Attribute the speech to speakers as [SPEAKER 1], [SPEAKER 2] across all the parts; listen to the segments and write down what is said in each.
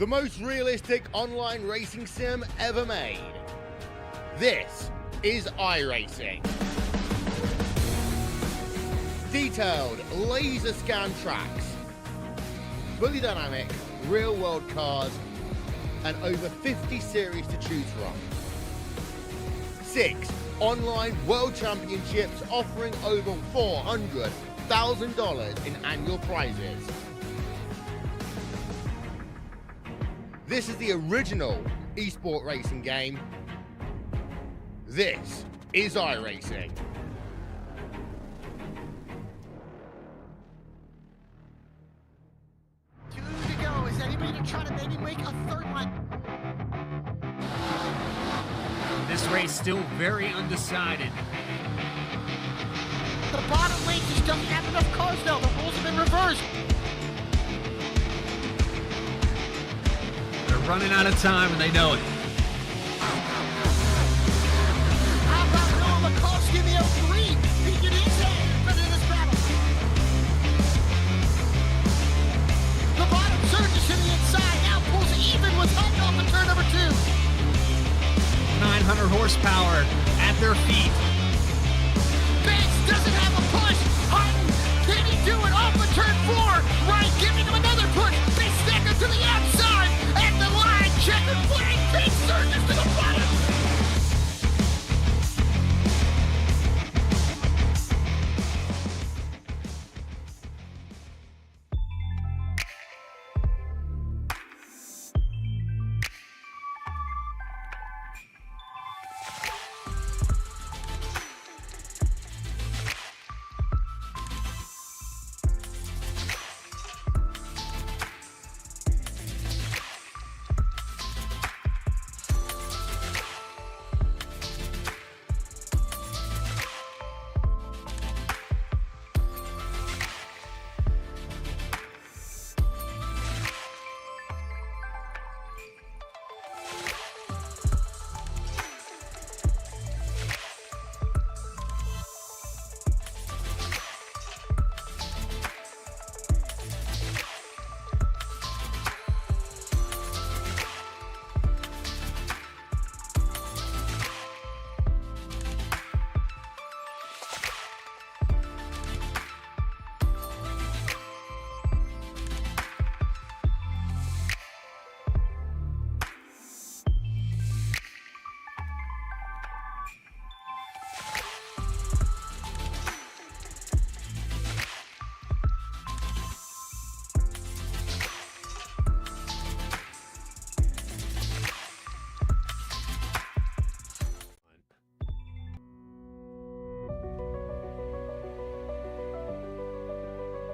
[SPEAKER 1] the most realistic online racing sim ever made. This is iRacing. Detailed laser scan tracks, fully dynamic real world cars, and over 50 series to choose from. 6 online world championships offering over $400,000 in annual prizes. This is the original esport racing game. This is iRacing.
[SPEAKER 2] 2 to go. Is anybody going to try to maybe make a third one?
[SPEAKER 3] This race still very undecided.
[SPEAKER 2] The bottom lane just doesn't have enough cars now. The rules have been reversed.
[SPEAKER 3] They're running out of time and they know it.
[SPEAKER 2] How about Noah Mikulski in the 03? He can easily fit in this battle. The bottom surges to the inside. Now pulls even with Hutton off the turn number 2.
[SPEAKER 3] 900 horsepower at their feet.
[SPEAKER 2] Banks doesn't have a push. Hutton, can he do it off of turn 4? Right, giving him another push. They stack him to the outside. And the line, checkered flag, big surges to the bottom.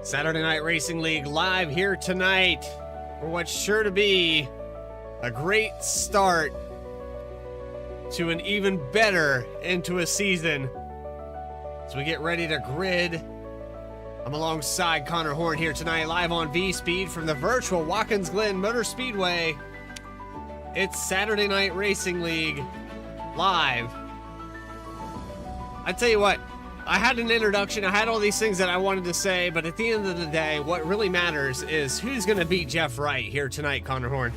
[SPEAKER 3] Saturday Night Racing League live here tonight for what's sure to be a great start to an even better into a season as we get ready to grid. I'm alongside Connor Horn here tonight live on V-Speed from the virtual WATKINS Glen Motor Speedway. It's Saturday Night Racing League live. I tell you what, I had an introduction, I had all these things that I wanted to say, but at the end of the day, what really matters is who's going to beat Jeff Wright here tonight, Connor Horn.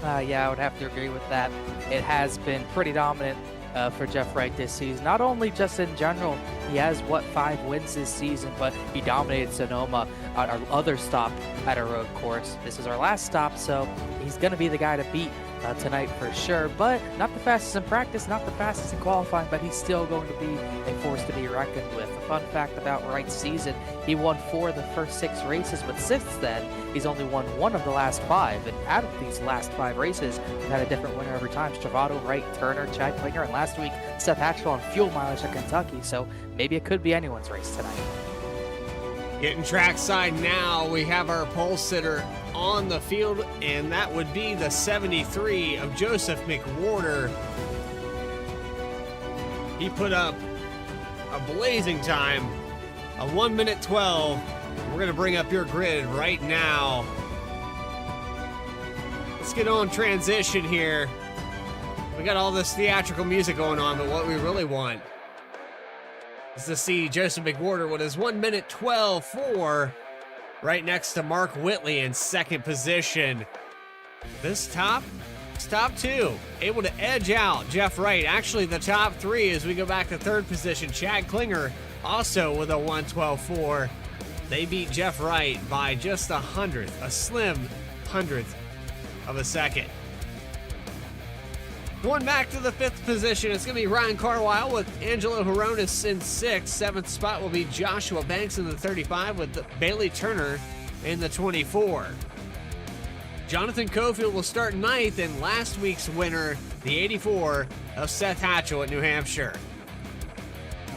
[SPEAKER 4] Yeah, I would have to agree with that. It has been pretty dominant for Jeff Wright this season. Not only just in general, he has, 5 wins this season, but he dominated Sonoma at our other stop at a road course. This is our last stop, so he's going to be the guy to beat tonight for sure, but not the fastest in practice, not the fastest in qualifying, but he's still going to be a force to be reckoned with. A fun fact about Wright's season, he won 4 of the first 6 races, but since then, he's only won 1 of the last 5, and out of these last 5 races, we've had a different winner every time. Stravato, Wright, Turner, Chad Klinger, and last week, Seth Hatchell on fuel mileage at Kentucky, so maybe it could be anyone's race tonight.
[SPEAKER 3] Getting trackside now, we have our pole sitter on the field, and that would be the 73 of Joseph McWhorter. He put up a blazing time, a 1:12. We're going to bring up your grid right now. Let's get on transition here. We got all this theatrical music going on, but what we really want is to see Joseph McWhorter with his 1:12.4 right next to Mark Whitley in second position. This top two, able to edge out Jeff Wright. Actually, the top three as we go back to third position. Chad Klinger also with a 1:12.4. They beat Jeff Wright by just a slim hundredth of a second. Going back to the fifth position, it's going to be Ryan Carlisle with Angelo Horonis in sixth. Seventh spot will be Joshua Banks in the 35 with Bailey Turner in the 24. Jonathan Cofield will start ninth, and last week's winner, the 84 of Seth Hatchell at New Hampshire.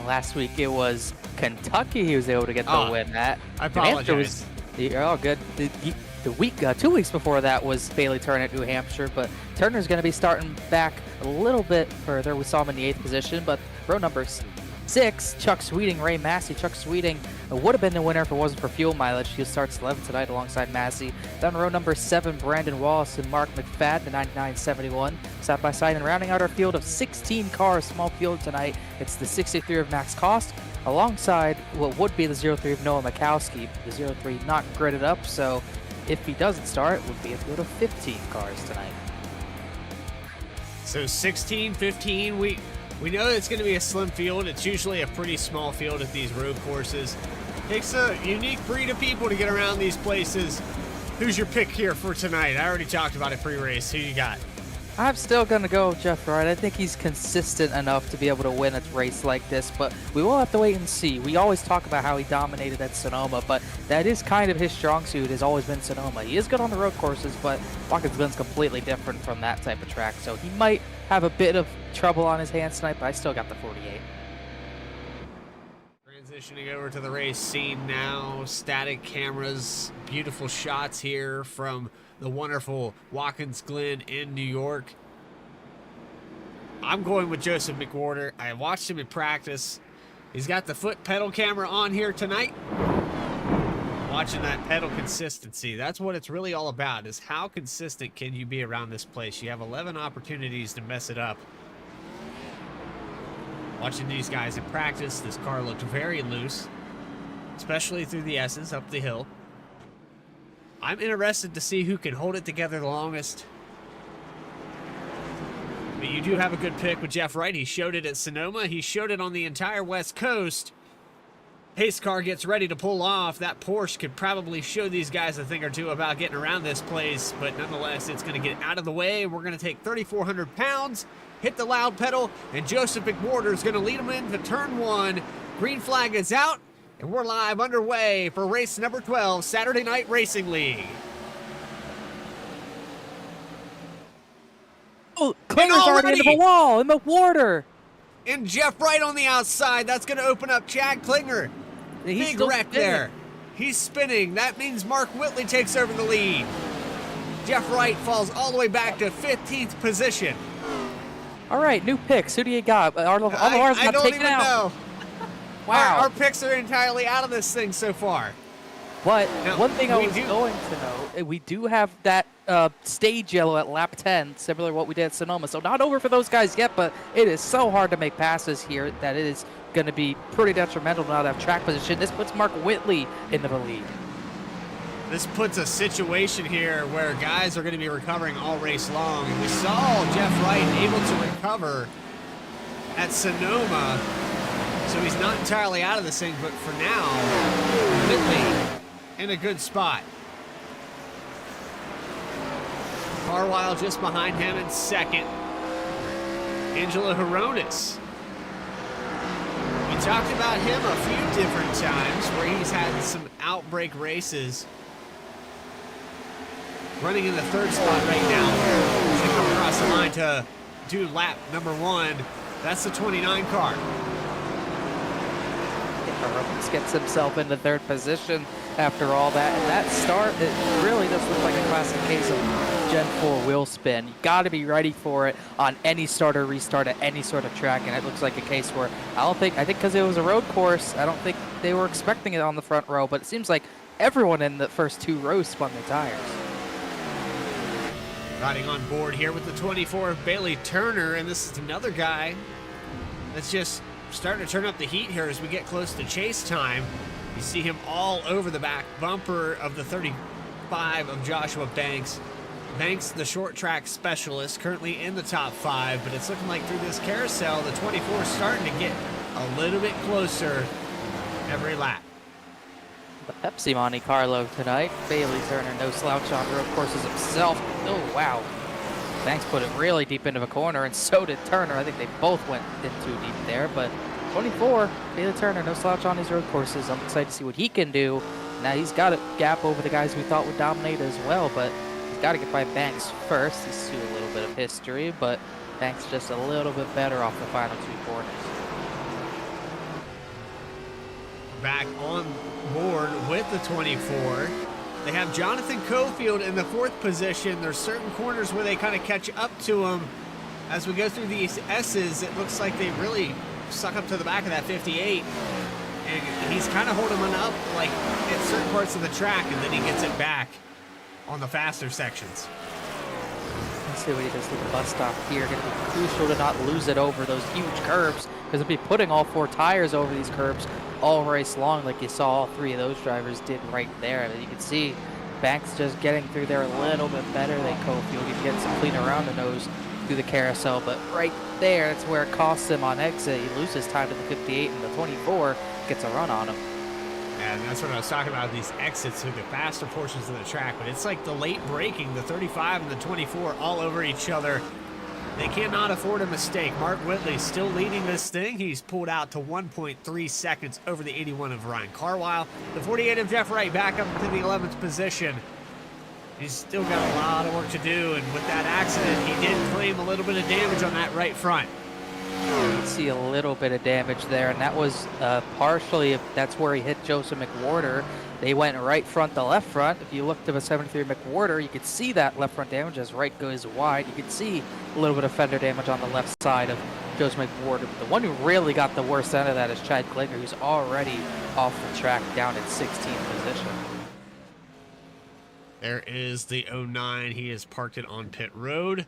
[SPEAKER 4] Last week it was Kentucky he was able to get the win at.
[SPEAKER 3] I apologize.
[SPEAKER 4] You're all good. The week, 2 weeks before that was Bailey Turner at New Hampshire, but Turner's going to be starting back a little bit further. We saw him in the 8th position, but row number 6, Chuck Sweeting, Ray Massey. Chuck Sweeting would have been the winner if it wasn't for fuel mileage. He starts 11th tonight alongside Massey. Then row number 7, Brandon Wallace and Mark McFadden, the 99.71, side by side. And rounding out our field of 16 cars, small field tonight, it's the 63 of Max Cost, alongside what would be the 03 of Noah Mikowski. The 03 not gridded up, so if he doesn't start, it would be a field of 15 cars tonight.
[SPEAKER 3] So 16, 15, we know it's going to be a slim field. It's usually a pretty small field at these road courses. Takes a unique breed of people to get around these places. Who's your pick here for tonight? I already talked about it pre-race. Who you got?
[SPEAKER 4] I'm still going to go with Jeff Wright. I think he's consistent enough to be able to win a race like this, but we will have to wait and see. We always talk about how he dominated at Sonoma, but that is kind of his strong suit, has always been Sonoma. He is good on the road courses, but Watkins Glen's completely different from that type of track, so he might have a bit of trouble on his hands tonight, but I still got the 48.
[SPEAKER 3] Transitioning over to the race scene now. Static cameras, beautiful shots here from the wonderful Watkins Glen in New York. I'm going with Joseph McWhorter. I watched him in practice. He's got the foot pedal camera on here tonight. Watching that pedal consistency. That's what it's really all about, is how consistent can you be around this place. You have 11 opportunities to mess it up. Watching these guys in practice, this car looked very loose, especially through the S's up the hill. I'm interested to see who can hold it together the longest. But you do have a good pick with Jeff Wright. He showed it at Sonoma. He showed it on the entire West Coast. Pace car gets ready to pull off. That Porsche could probably show these guys a thing or two about getting around this place, but nonetheless, it's going to get out of the way. We're going to take 3,400 pounds, hit the loud pedal, and Joseph McWhorter is going to lead them into turn 1. Green flag is out. And we're live underway for race number 12, Saturday Night Racing League.
[SPEAKER 4] Oh, Klinger's already into the wall, and McWhorter.
[SPEAKER 3] And Jeff Wright on the outside. That's going to open up Chad Klinger. Big wreck there. He's spinning. That means Mark Whitley takes over the lead. Jeff Wright falls all the way back to 15th position.
[SPEAKER 4] All right, new picks. Who do you got? All of ours got taken out.
[SPEAKER 3] I don't even know.
[SPEAKER 4] Wow.
[SPEAKER 3] Our picks are entirely out of this thing so far.
[SPEAKER 4] But
[SPEAKER 3] now,
[SPEAKER 4] one thing I was going to know, we do have that stage yellow at lap 10, similar to what we did at Sonoma. So not over for those guys yet, but it is so hard to make passes here that it is going to be pretty detrimental to not have track position. This puts Mark Whitley into the lead.
[SPEAKER 3] This puts a situation here where guys are going to be recovering all race long. And we saw Jeff Wright able to recover at Sonoma. So he's not entirely out of this thing, but for now, Whitley in a good spot. Carlisle just behind him in second. Angelo Horonis. We talked about him a few different times where he's had some outbreak races. Running in the third spot right now. He's going to come across the line to do lap number 1. That's the 29 car.
[SPEAKER 4] Horonis gets himself into third position after all that. And that start, it really does look like a classic case of Gen 4 wheel spin. You got to be ready for it on any start or restart at any sort of track. And it looks like a case where I think because it was a road course, I don't think they were expecting it on the front row. But it seems like everyone in the first 2 rows spun their tires.
[SPEAKER 3] Riding on board here with the 24 of Bailey Turner. And this is another guy that's just starting to turn up the heat here as we get close to chase time. You see him all over the back bumper of the 35 of Joshua Banks. Banks, the short track specialist, currently in the top 5, but it's looking like through this carousel, the 24 is starting to get a little bit closer every lap.
[SPEAKER 4] The Pepsi Monte Carlo tonight. Bailey Turner, no slouch on road courses himself. Oh, wow. Banks put it really deep into the corner, and so did Turner. I think they both went in too deep there, but 24, Bailey Turner, no slouch on his road courses. I'm excited to see what he can do. Now he's got a gap over the guys we thought would dominate as well, but he's got to get by Banks first. He's to a little bit of history, but Banks just a little bit better off the final 2 corners.
[SPEAKER 3] Back on board with the 24. They have Jonathan Cofield in the 4th position. There's certain corners where they kind of catch up to him. As we go through these S's, it looks like they really suck up to the back of that 58. And he's kind of holding him up like at certain parts of the track, and then he gets it back on the faster sections.
[SPEAKER 4] Let's see what he does to the bus stop here. Going to be crucial to not lose it over those huge curbs, because he'll be putting all 4 tires over these curbs all race long, like you saw all 3 of those drivers did right there. And you can see Banks just getting through there a little bit better than Cofield. He's getting some clean around the nose through the carousel, but right there, that's where it costs him on exit. He loses time to the 58, and the 24 gets a run on him.
[SPEAKER 3] And that's what I was talking about, these exits through the faster portions of the track. But it's like the late braking, the 35 and the 24 all over each other. They cannot afford a mistake. Mark Whitley still leading this thing. He's pulled out to 1.3 seconds over the 81 of Ryan Carlisle. The 48 of Jeff Wright back up to the 11th position. He's still got a lot of work to do, and with that accident, he did claim a little bit of damage on that right front.
[SPEAKER 4] You can see a little bit of damage there, and that was partially, that's where he hit Joseph McWhorter. They went right front to left front. If you look to the 73 McWhorter, you could see that left front damage as Wright goes wide. You could see a little bit of fender damage on the left side of Joseph McWhorter. But the one who really got the worst end of that is Chad Klinger, who's already off the track down in 16th position.
[SPEAKER 3] There is the 09. He has parked it on pit road.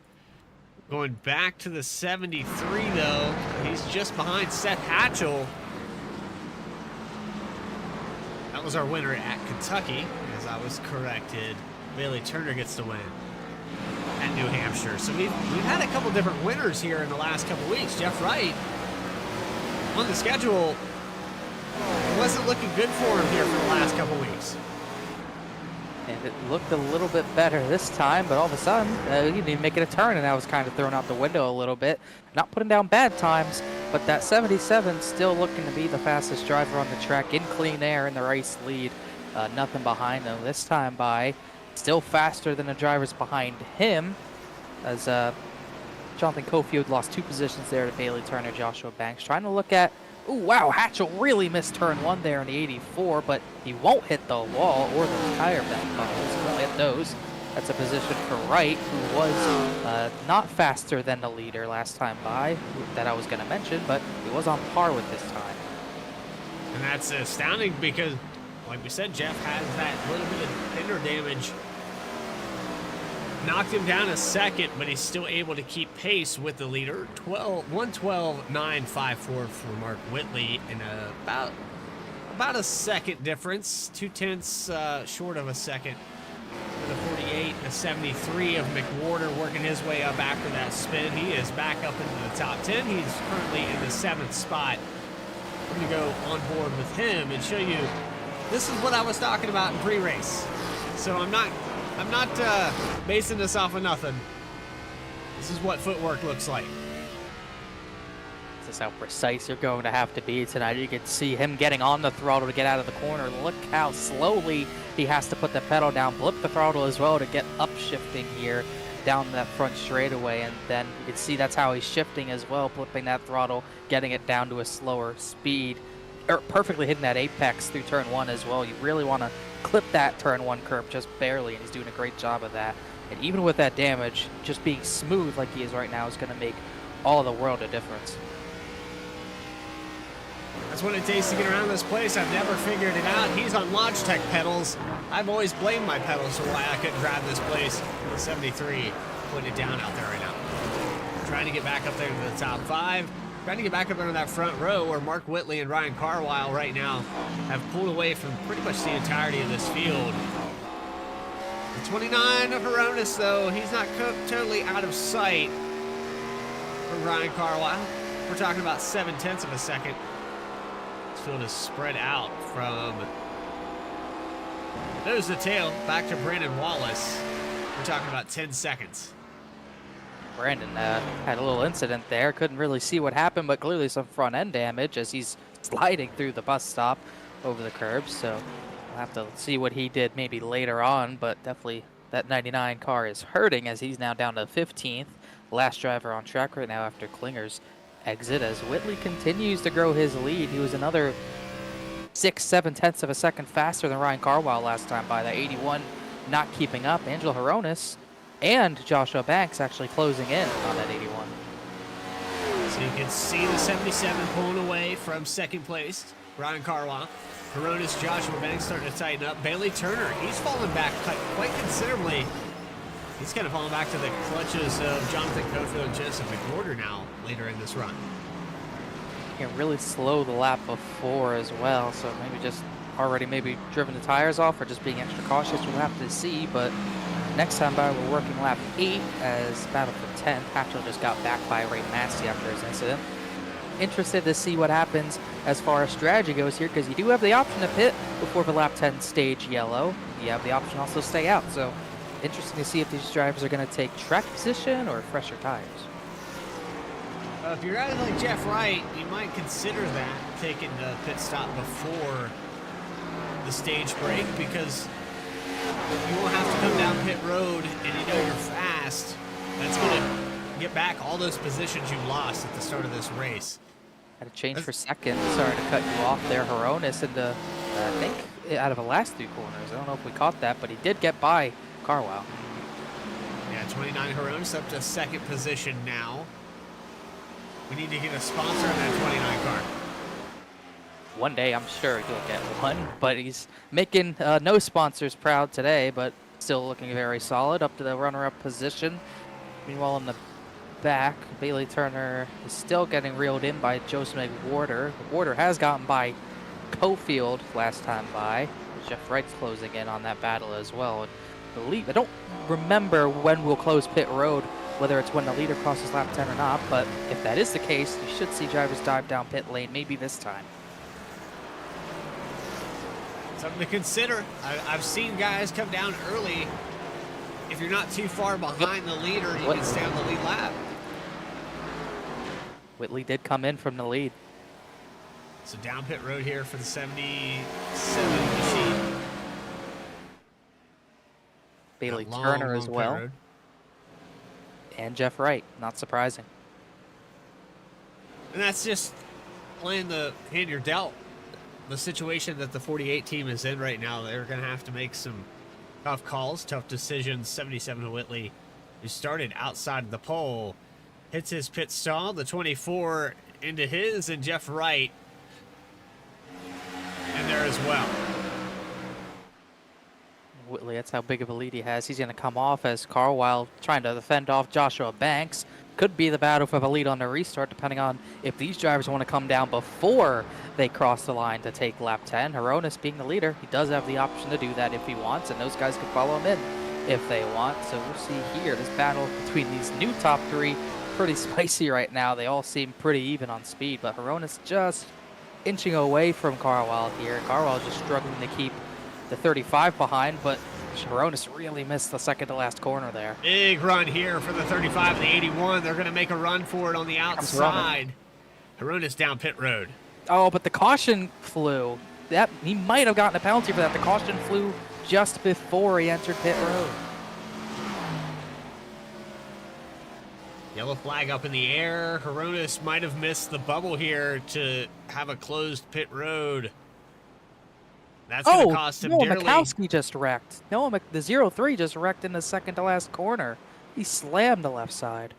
[SPEAKER 3] Going back to the 73, though, he's just behind Seth Hatchell. That was our winner at Kentucky, as I was corrected. Bailey Turner gets the win at New Hampshire. So we've had a couple different winners here in the last couple weeks. Jeff Wright on the schedule wasn't looking good for him here for the last couple weeks.
[SPEAKER 4] And it looked a little bit better this time, but all of a sudden, he didn't even make it a turn, and that was kind of thrown out the window a little bit. Not putting down bad times, but that 77 still looking to be the fastest driver on the track in clean air in the race lead. Nothing behind him this time by. Still faster than the drivers behind him, as Jonathan Cofield lost 2 positions there to Bailey Turner, Joshua Banks. Trying to look at, ooh, wow, Hatchell really missed turn 1 there in the 84, but he won't hit the wall or the tire vent bubbles. He won't hit those. That's a position for Wright, who was not faster than the leader last time by, that I was going to mention, but he was on par with this time.
[SPEAKER 3] And that's astounding because, like we said, Jeff has that little bit of fender damage. Knocked him down a second, but he's still able to keep pace with the leader. 112.954 for Mark Whitley, and about a second difference, 0.2 short of a second for the 48. The 73 of McWhorter working his way up after that spin. He is back up into the top 10. He's currently in the 7th spot. We're going to go on board with him and show you. This is what I was talking about in pre-race. So I'm not basing this off of nothing. This is what footwork looks like.
[SPEAKER 4] This is how precise you're going to have to be tonight. You can see him getting on the throttle to get out of the corner. Look how slowly he has to put the pedal down, blip the throttle as well to get upshifting here down that front straightaway. And then you can see that's how he's shifting as well, blipping that throttle, getting it down to a slower speed. Perfectly hitting that apex through turn 1 as well. You really want to clip that turn 1 curb just barely, and he's doing a great job of that. And even with that damage, just being smooth like he is right now is going to make all the world a difference.
[SPEAKER 3] That's what it takes to get around this place. I've never figured it out. He's on Logitech pedals. I've always blamed my pedals for why I couldn't drive this place. The 73 putting it down out there right now. Trying to get back up there to the top 5. Trying to get back up into that front row where Mark Whitley and Ryan Carlisle right now have pulled away from pretty much the entirety of this field. The 29 of Hronis, though, he's not totally out of sight from Ryan Carlisle. We're talking about 0.7 of a second. This field is spread out from nose to tail back to Brandon Wallace. We're talking about 10 seconds.
[SPEAKER 4] Brandon had a little incident there. Couldn't really see what happened, but clearly some front end damage as he's sliding through the bus stop over the curbs. So we'll have to see what he did maybe later on, but definitely that 99 car is hurting as he's now down to 15th. Last driver on track right now after Klinger's exit as Whitley continues to grow his lead. He was another 6/7 of a second faster than Ryan Carlisle last time by. That 81 not keeping up. Angelo Hronis and Joshua Banks actually closing in on that 81.
[SPEAKER 3] So you can see the 77 pulling away from second place, Ryan Carlisle. Hronis, Joshua Banks starting to tighten up. Bailey Turner, he's fallen back quite considerably. He's kind of falling back to the clutches of Jonathan Cofield and Joseph McWhorter now later in this run.
[SPEAKER 4] Can really slow the lap before as well, so maybe just already maybe driven the tires off or just being extra cautious. We'll have to see, but next time by we're working lap 8 as battle for 10th. Hatchell just got back by Ray Massey after his incident. Interested to see what happens as far as strategy goes here, because you do have the option to pit before the lap 10 stage yellow. You have the option also to stay out, so interesting to see if these drivers are going to take track position or fresher tires.
[SPEAKER 3] If you're guys like Jeff Wright, you might consider that, taking the pit stop before the stage break, because you won't have to come down pit road and you know you're fast. That's going to get back all those positions you lost at the start of this race.
[SPEAKER 4] Had a change for second. Sorry to cut you off there. Hronis into, I think, out of the last 3 corners. I don't know if we caught that, but he did get by Carlisle.
[SPEAKER 3] Yeah, 29 Hronis up to second position now. We need to get a sponsor on that 29 car.
[SPEAKER 4] One day, I'm sure he'll get one, but he's making no sponsors proud today, but still looking very solid up to the runner-up position. Meanwhile, in the back, Bailey Turner is still getting reeled in by Joseph McWhorter. McWhorter has gotten by Cofield last time by. Jeff Wright's closing in on that battle as well. And I don't remember when we'll close pit road, whether it's when the leader crosses lap 10 or not, but if that is the case, you should see drivers dive down pit lane maybe this time.
[SPEAKER 3] Something to consider. I've seen guys come down early. If you're not too far behind the leader, you can stay on the lead lap.
[SPEAKER 4] Whitley did come in from the lead.
[SPEAKER 3] So down pit road here for the 77 machine.
[SPEAKER 4] Bailey
[SPEAKER 3] Long,
[SPEAKER 4] Turner
[SPEAKER 3] long
[SPEAKER 4] as
[SPEAKER 3] pit
[SPEAKER 4] well.
[SPEAKER 3] road.
[SPEAKER 4] And Jeff Wright, not surprising.
[SPEAKER 3] And that's just playing the hand you're dealt. The situation that the 48 team is in right now, they're going to have to make some tough calls, tough decisions. 77 to Whitley, who started outside of the pole, hits his pit stall. The 24 into his, and Jeff Wright in there as well.
[SPEAKER 4] Whitley, that's how big of a lead he has. He's going to come off as Carlisle trying to defend off Joshua Banks. Could be the battle for the lead on the restart, depending on if these drivers want to come down before they cross the line to take lap 10. Hronis being the leader, he does have the option to do that if he wants, and those guys can follow him in if they want. So we'll see here, this battle between these new top 3, pretty spicy right now. They all seem pretty even on speed, but Hronis just inching away from Carlisle here. Carlisle just struggling to keep the 35 behind, but Hronis really missed the second to last corner there.
[SPEAKER 3] Big run here for the 35 and the 81. They're going to make a run for it on the outside. Hronis down pit road.
[SPEAKER 4] Oh, but the caution flew. That he might have gotten a penalty for that. The caution flew just before he entered pit road.
[SPEAKER 3] Yellow flag up in the air. Hronis might have missed the bubble here to have a closed pit road. That's going to cost him dearly.
[SPEAKER 4] Mikowski just wrecked. The 03 just wrecked in the second to last corner. He slammed the left side.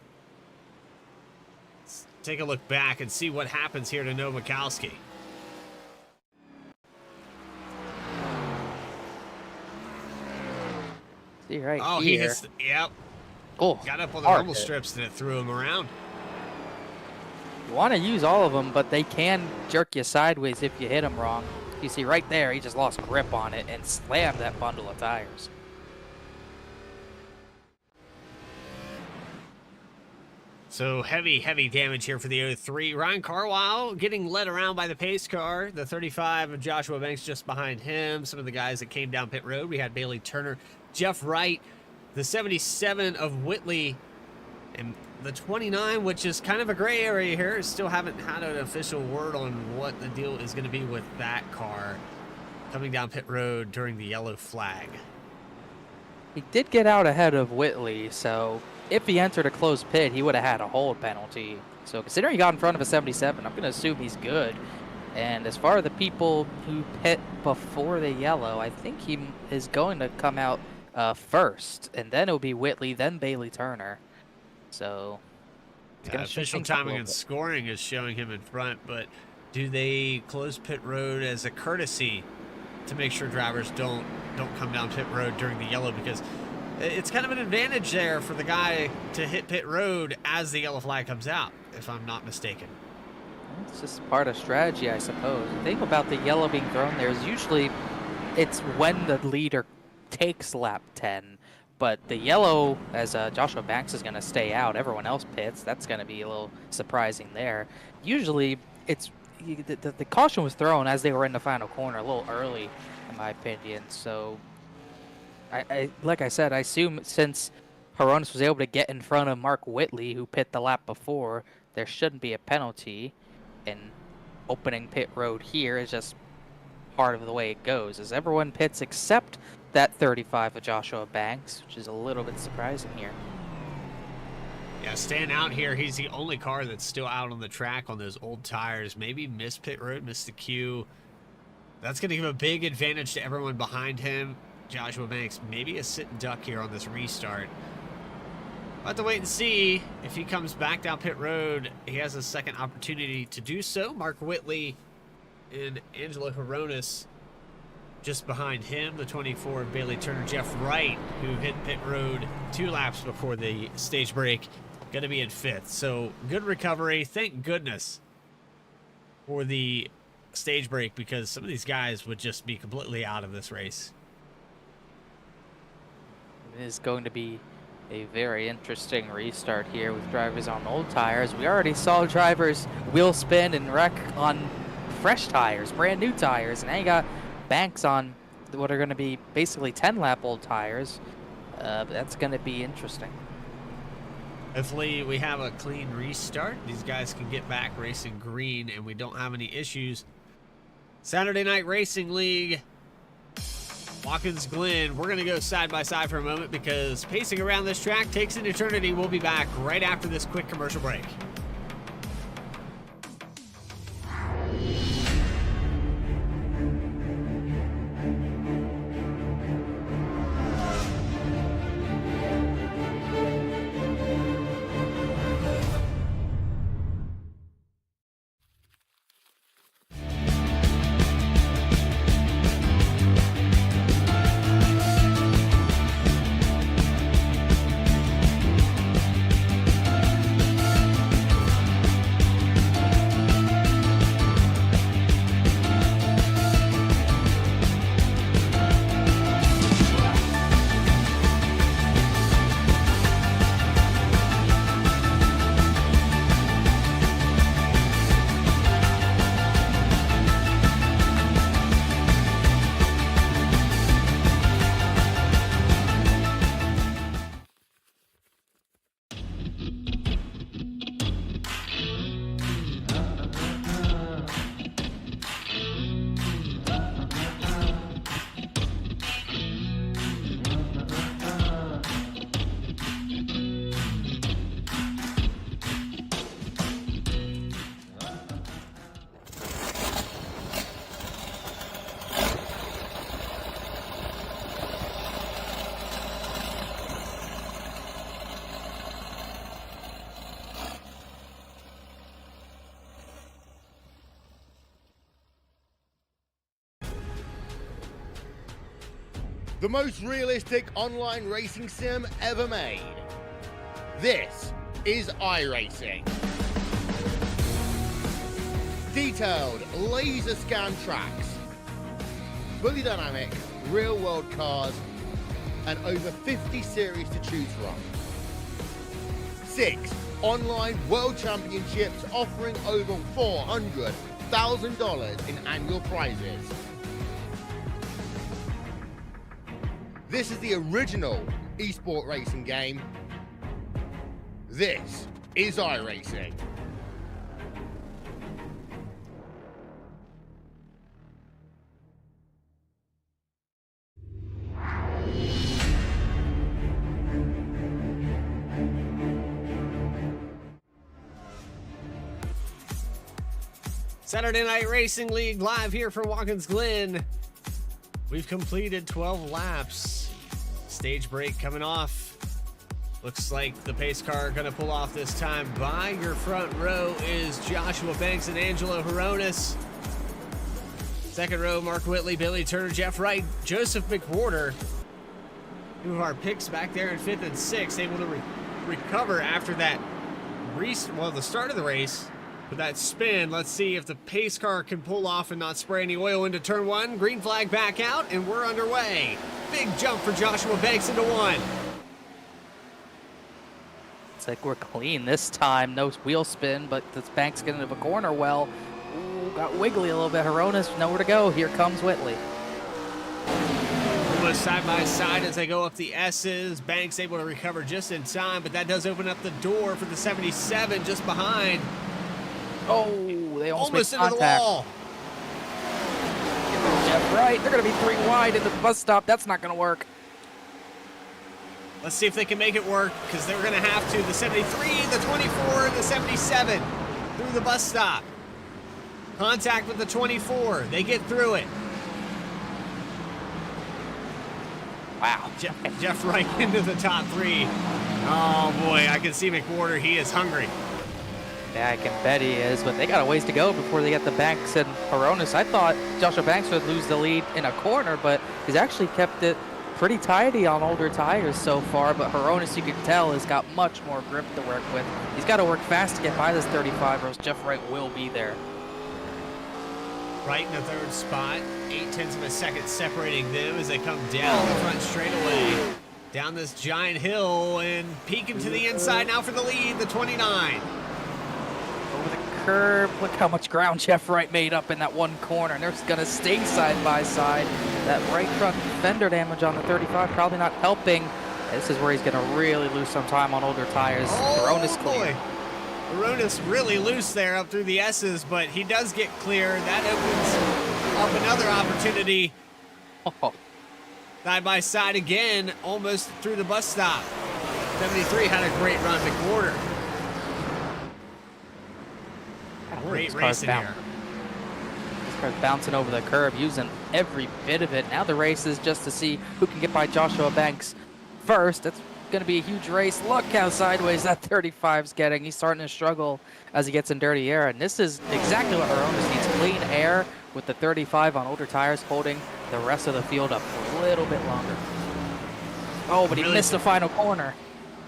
[SPEAKER 3] Let's take a look back and see what happens here to Noah Mikowski.
[SPEAKER 4] See right
[SPEAKER 3] here. He hits. Yep.
[SPEAKER 4] Oh,
[SPEAKER 3] got up on the rumble strips and it threw him around.
[SPEAKER 4] You want to use all of them, but they can jerk you sideways if you hit them wrong. You see right there, he just lost grip on it and slammed that bundle of tires.
[SPEAKER 3] So heavy damage here for the 03. Ryan Carlisle getting led around by the pace car. The 35 of Joshua Banks just behind him. Some of the guys that came down pit road. We had Bailey Turner, Jeff Wright, the 77 of Whitley, and the 29, which is kind of a gray area here. Still haven't had an official word on what the deal is going to be with that car coming down pit road during the yellow flag.
[SPEAKER 4] He did get out ahead of Whitley, so if he entered a closed pit, he would have had a hold penalty. So considering he got in front of a 77, I'm going to assume he's good. And as far as the people who pit before the yellow, I think he is going to come out first. And then it'll be Whitley, then Bailey Turner. So it's gonna
[SPEAKER 3] official timing and scoring is showing him in front, but do they close pit road as a courtesy to make sure drivers don't come down pit road during the yellow? Because it's kind of an advantage there for the guy to hit pit road as the yellow flag comes out, if I'm not mistaken.
[SPEAKER 4] It's just part of strategy, I suppose. The thing about the yellow being thrown there is usually it's when the leader takes lap 10. But the yellow, as Joshua Banks is going to stay out, everyone else pits. That's going to be a little surprising there. Usually, it's the caution was thrown as they were in the final corner, a little early, in my opinion. So, like I said, I assume since Hronis was able to get in front of Mark Whitley, who pit the lap before, there shouldn't be a penalty. And opening pit road here is just part of the way it goes, as everyone pits except that 35 of Joshua Banks, which is a little bit surprising here.
[SPEAKER 3] Yeah, staying out here, he's the only car that's still out on the track on those old tires. Maybe missed pit road, missed the queue. That's going to give a big advantage to everyone behind him. Joshua Banks, maybe a sit and duck here on this restart. We'll have to wait and see if he comes back down pit road. He has a second opportunity to do so. Mark Whitley and Angelo Hronis just behind him, the 24 of Bailey Turner. Jeff Wright, who hit pit road 2 laps before the stage break, going to be in 5th. So good recovery. Thank goodness for the stage break, because some of these guys would just be completely out of this race.
[SPEAKER 4] It is going to be a very interesting restart here with drivers on old tires. We already saw drivers wheel spin and wreck on fresh tires, brand new tires, and now you got Banks on what are going to be basically 10-lap old tires. That's going to be interesting.
[SPEAKER 3] Hopefully we have a clean restart. These guys can get back racing green and we don't have any issues. Saturday Night Racing League, Watkins Glen. We're going to go side by side for a moment because pacing around this track takes an eternity. We'll be back right after this quick commercial break.
[SPEAKER 1] The most realistic online racing sim ever made. This is iRacing. Detailed laser scan tracks, fully dynamic, real world cars, and over 50 series to choose from. 6 online world championships offering over $400,000 in annual prizes. This is the original esport racing game. This is iRacing.
[SPEAKER 3] Saturday Night Racing League live here from WATKINS Glen. We've completed 12 laps. Stage break coming off. Looks like the pace car going to pull off this time. By your front row is Joshua Banks and Angelo Horonis. Second row, Mark Whitley, Billy Turner, Jeff Wright, Joseph McWhorter. Two of our picks back there in 5th and 6th, able to recover after that the start of the race. With that spin, let's see if the pace car can pull off and not spray any oil into turn 1. Green flag back out, and we're underway. Big jump for Joshua Banks into 1.
[SPEAKER 4] It's like we're clean this time. No wheel spin, but this Banks getting into a corner well. Ooh, got wiggly a little bit. Horonis, nowhere to go. Here comes Whitley.
[SPEAKER 3] Almost side by side as they go up the S's. Banks able to recover just in time, but that does open up the door for the 77 just behind.
[SPEAKER 4] Oh, they almost
[SPEAKER 3] into the wall.
[SPEAKER 4] Jeff Wright, they're going to be 3 wide into the bus stop. That's not going to work.
[SPEAKER 3] Let's see if they can make it work, because they're going to have to. The 73, the 24, and the 77 through the bus stop. Contact with the 24. They get through it.
[SPEAKER 4] Wow.
[SPEAKER 3] Jeff Wright into the top 3. Oh, boy, I can see McWhorter. He is hungry.
[SPEAKER 4] Yeah, I can bet he is, but they got a ways to go before they get the Banks and Horonis. I thought Joshua Banks would lose the lead in a corner, but he's actually kept it pretty tidy on older tires so far. But Horonis, you can tell, has got much more grip to work with. He's got to work fast to get by this 35, or else Jeff Wright will be there.
[SPEAKER 3] Right in the 3rd spot, 0.8 of a second separating them as they come down the front straightaway, down this giant hill and peeking to the inside now for the lead, the 29.
[SPEAKER 4] Over the curb, look how much ground Jeff Wright made up in that one corner, and they're going to stay side by side. That right front fender damage on the 35 probably not helping. This is where he's going to really lose some time on older tires. Horonis clear.
[SPEAKER 3] Horonis really loose there up through the S's, but he does get clear. That opens up another opportunity.
[SPEAKER 4] Oh.
[SPEAKER 3] Side by side again, almost through the bus stop. 73 had a great run, McWhorter. Great racing here.
[SPEAKER 4] This car's bouncing over the curb, using every bit of it. Now the race is just to see who can get by Joshua Banks first. It's going to be a huge race. Look how sideways that 35's getting. He's starting to struggle as he gets in dirty air, and this is exactly what Horonis needs. Clean air with the 35 on older tires, holding the rest of the field up for a little bit longer. Oh, but he missed the final corner.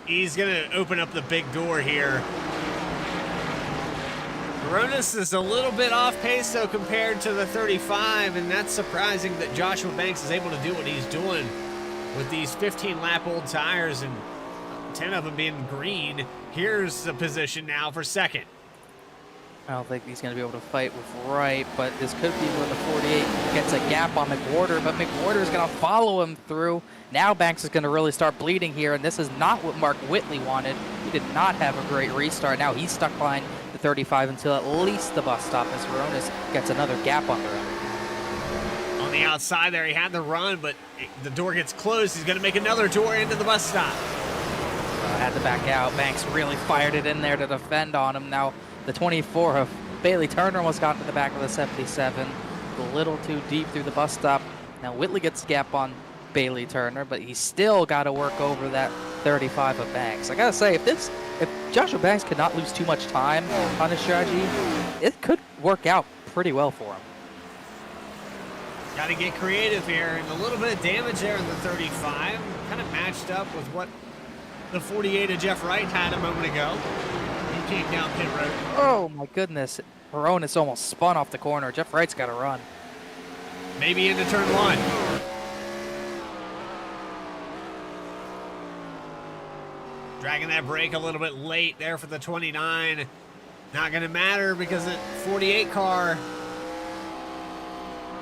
[SPEAKER 3] He's going to open up the big door here. Horonis is a little bit off pace, though, compared to the 35, and that's surprising that Joshua Banks is able to do what he's doing with these 15-lap-old tires and 10 of them being green. Here's the position now for second.
[SPEAKER 4] I don't think he's going to be able to fight with Wright, but this could be where the 48 gets a gap on McWhorter, but McWhorter is going to follow him through. Now Banks is going to really start bleeding here, and this is not what Mark Whitley wanted. He did not have a great restart. Now he's stuck behind the 35 until at least the bus stop as Horonis gets another gap under him.
[SPEAKER 3] On the outside there, he had the run, but the door gets closed. He's going to make another door into the bus stop.
[SPEAKER 4] Had to back out. Banks really fired it in there to defend on him. Now the 24 of Bailey Turner almost got to the back of the 77. A little too deep through the bus stop. Now Whitley gets gap on Bailey Turner, but he's still got to work over that 35 of Banks. I gotta say, if Joshua Banks could not lose too much time on his strategy, it could work out pretty well for him.
[SPEAKER 3] Got to get creative here, and a little bit of damage there in the 35. Kind of matched up with what the 48 of Jeff Wright had a moment ago. He came down pit road.
[SPEAKER 4] Oh my goodness. Horonis almost spun off the corner. Jeff Wright's got to run.
[SPEAKER 3] Maybe into turn 1. Dragging that brake a little bit late there for the 29. Not going to matter because the 48 car,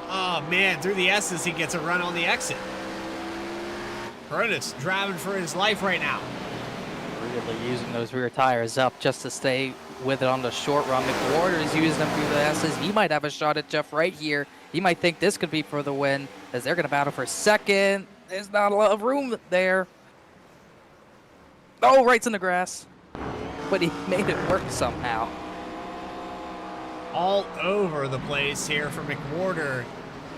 [SPEAKER 3] oh man, through the S's, he gets a run on the exit. Curtis driving for his life right now.
[SPEAKER 4] Really using those rear tires up just to stay with it on the short run. McWhorter is using them through the S's. He might have a shot at Jeff Wright here. He might think this could be for the win as they're going to battle for second. There's not a lot of room there. Oh, Wright's in the grass. But he made it work somehow.
[SPEAKER 3] All over the place here for McWhorter.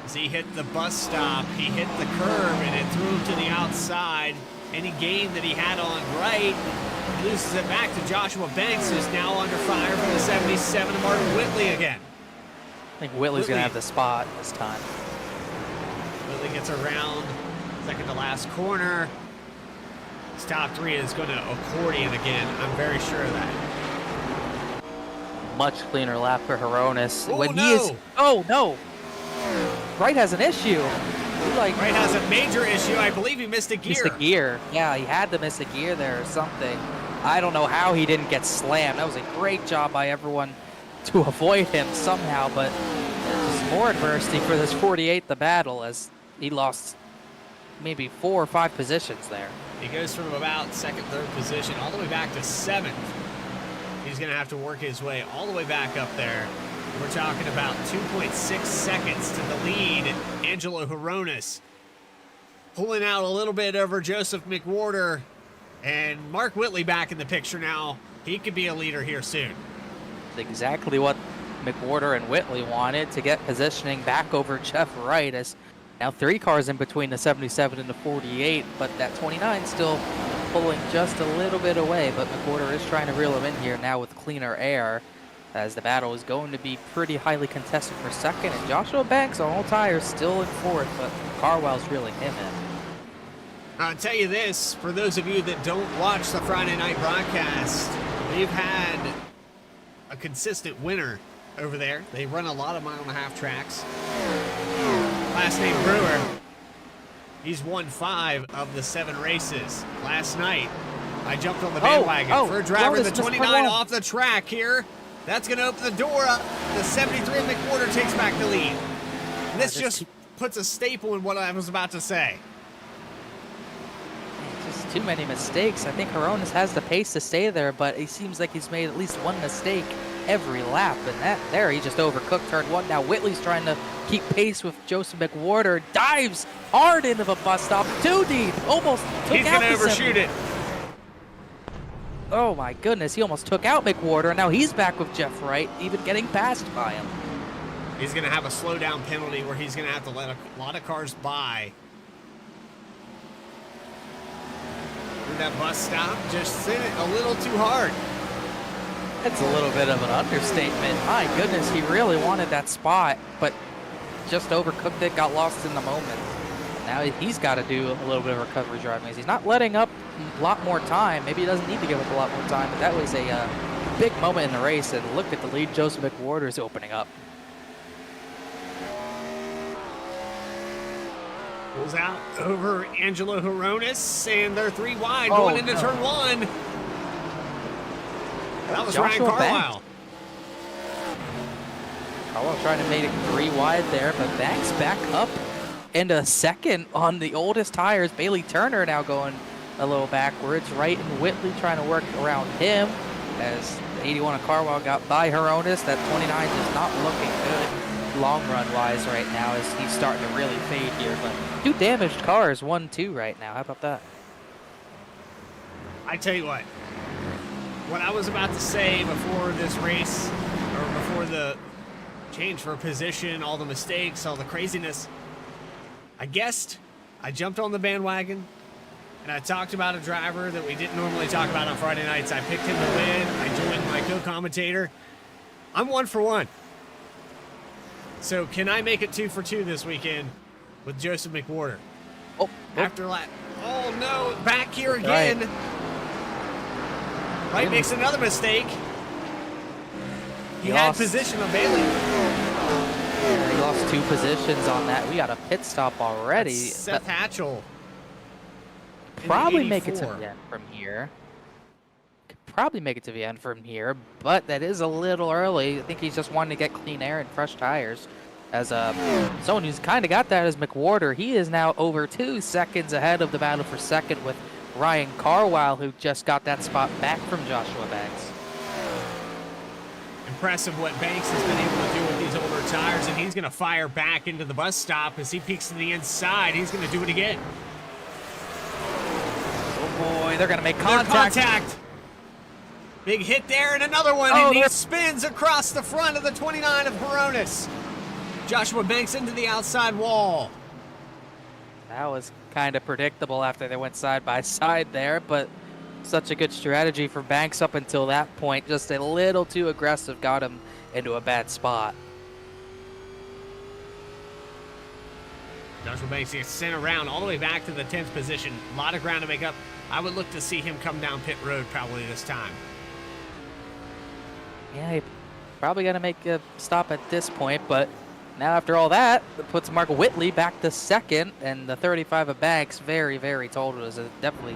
[SPEAKER 3] As he hit the bus stop, he hit the curb, and it threw him to the outside. Any gain that he had on Wright, he loses it back to Joshua Banks, who's now under fire for the 77 of Martin Whitley again.
[SPEAKER 4] I think Whitley's going to have the spot this time.
[SPEAKER 3] Whitley gets around, second to last corner. His top three is going to accordion again. I'm very sure of that.
[SPEAKER 4] Much cleaner lap for Hronis.
[SPEAKER 3] Oh,
[SPEAKER 4] when
[SPEAKER 3] no.
[SPEAKER 4] he is, oh no, Wright has an issue.
[SPEAKER 3] Wright has a major issue. I believe he missed a gear.
[SPEAKER 4] Missed a gear. Yeah, he had to miss a gear there or something. I don't know how he didn't get slammed. That was a great job by everyone to avoid him somehow, but just more adversity for this 48, the battle, as he lost maybe 4 or 5 positions there.
[SPEAKER 3] He goes from about second, third position all the way back to seventh. He's going to have to work his way all the way back up there. We're talking about 2.6 seconds to the lead. Angelo Hronis pulling out a little bit over Joseph McWhorter, and Mark Whitley back in the picture now. He could be a leader here soon.
[SPEAKER 4] Exactly what McWhorter and Whitley wanted, to get positioning back over Jeff Wright, as now 3 cars in between the 77 and the 48, but that 29 still pulling just a little bit away, but McWhorter is trying to reel him in here now with cleaner air, as the battle is going to be pretty highly contested for second, and Joshua Banks on all tires still in fourth, but Carwell's reeling him in.
[SPEAKER 3] I'll tell you this, for those of you that don't watch the Friday night broadcast, they've had a consistent winner over there. They run a lot of mile-and-a-half tracks. Last name Brewer. He's won 5 of the 7 races. Last night, I jumped on the bandwagon for a driver, the 29 off the track here. That's going to open the door up. The 73 McWhorter takes back the lead. And this just puts a staple in what I was about to say.
[SPEAKER 4] Just too many mistakes. I think Hronis has the pace to stay there, but it seems like he's made at least 1 mistake every lap, and that there he just overcooked turn 1. Now Whitley's trying to keep pace with Joseph McWhorter, dives hard into the bus stop, too deep, almost took
[SPEAKER 3] He's
[SPEAKER 4] out
[SPEAKER 3] going to overshoot it.
[SPEAKER 4] Oh my goodness, he almost took out McWhorter, and now he's back with Jeff Wright, even getting passed by him.
[SPEAKER 3] He's going to have a slowdown penalty where he's going to have to let a lot of cars by. Through that bus stop, just sent it a little too hard.
[SPEAKER 4] That's a little bit of an understatement. My goodness, he really wanted that spot, but just overcooked it, got lost in the moment. Now he's got to do a little bit of recovery driving. He's not letting up a lot more time. Maybe he doesn't need to give up a lot more time, but that was a big moment in the race, and look at the lead Joseph McWhorter is opening up.
[SPEAKER 3] Pulls out over Angelo Hronis, and they're 3 wide going into turn 1. That was Ryan Carwell.
[SPEAKER 4] Carwell trying to make it 3 wide there, but Banks back up into second on the oldest tires. Bailey Turner now going a little backwards. Wright and Whitley trying to work around him, as the 81 of Carwell got by Hronis. That 29 is not looking good long run wise right now, as he's starting to really fade here. But 2 damaged cars, 1-2 right now. How about that?
[SPEAKER 3] I tell you what I was about to say before this race, or before the change for position, all the mistakes, all the craziness, I jumped on the bandwagon, and I talked about a driver that we didn't normally talk about on Friday nights. I picked him to win. I joined my co-commentator. I'm 1 for 1. So can I make it 2 for 2 this weekend with Joseph McWhorter? After lap. Oh no, back here again. Wright makes another mistake. He had position on Bailey.
[SPEAKER 4] He lost 2 positions on that. We got a pit stop already.
[SPEAKER 3] That's Seth Hatchell.
[SPEAKER 4] Probably make it to the end from here. probably make it to the end from here, but that is a little early. I think he's just wanting to get clean air and fresh tires. As someone who's kind of got that is McWhorter. He is now over 2 seconds ahead of the battle for second with Ryan Carwile, who just got that spot back from Joshua Banks.
[SPEAKER 3] Impressive what Banks has been able to do with these older tires, and he's going to fire back into the bus stop as he peeks to the inside. He's going to do it again.
[SPEAKER 4] Oh boy, they're going to make
[SPEAKER 3] Contact. Big hit there, and another one, and he spins across the front of the 29 of Hronis. Joshua Banks into the outside wall.
[SPEAKER 4] That was kind of predictable after they went side by side there, but such a good strategy for Banks up until that point. Just a little too aggressive, got him into a bad spot.
[SPEAKER 3] Joshua Banks gets sent around all the way back to the 10th position. A lot of ground to make up. I would look to see him come down pit road probably this time.
[SPEAKER 4] Yeah, he probably going to make a stop at this point, but now after all that, it puts Mark Whitley back to second, and the 35 of Banks, very, very told us. It definitely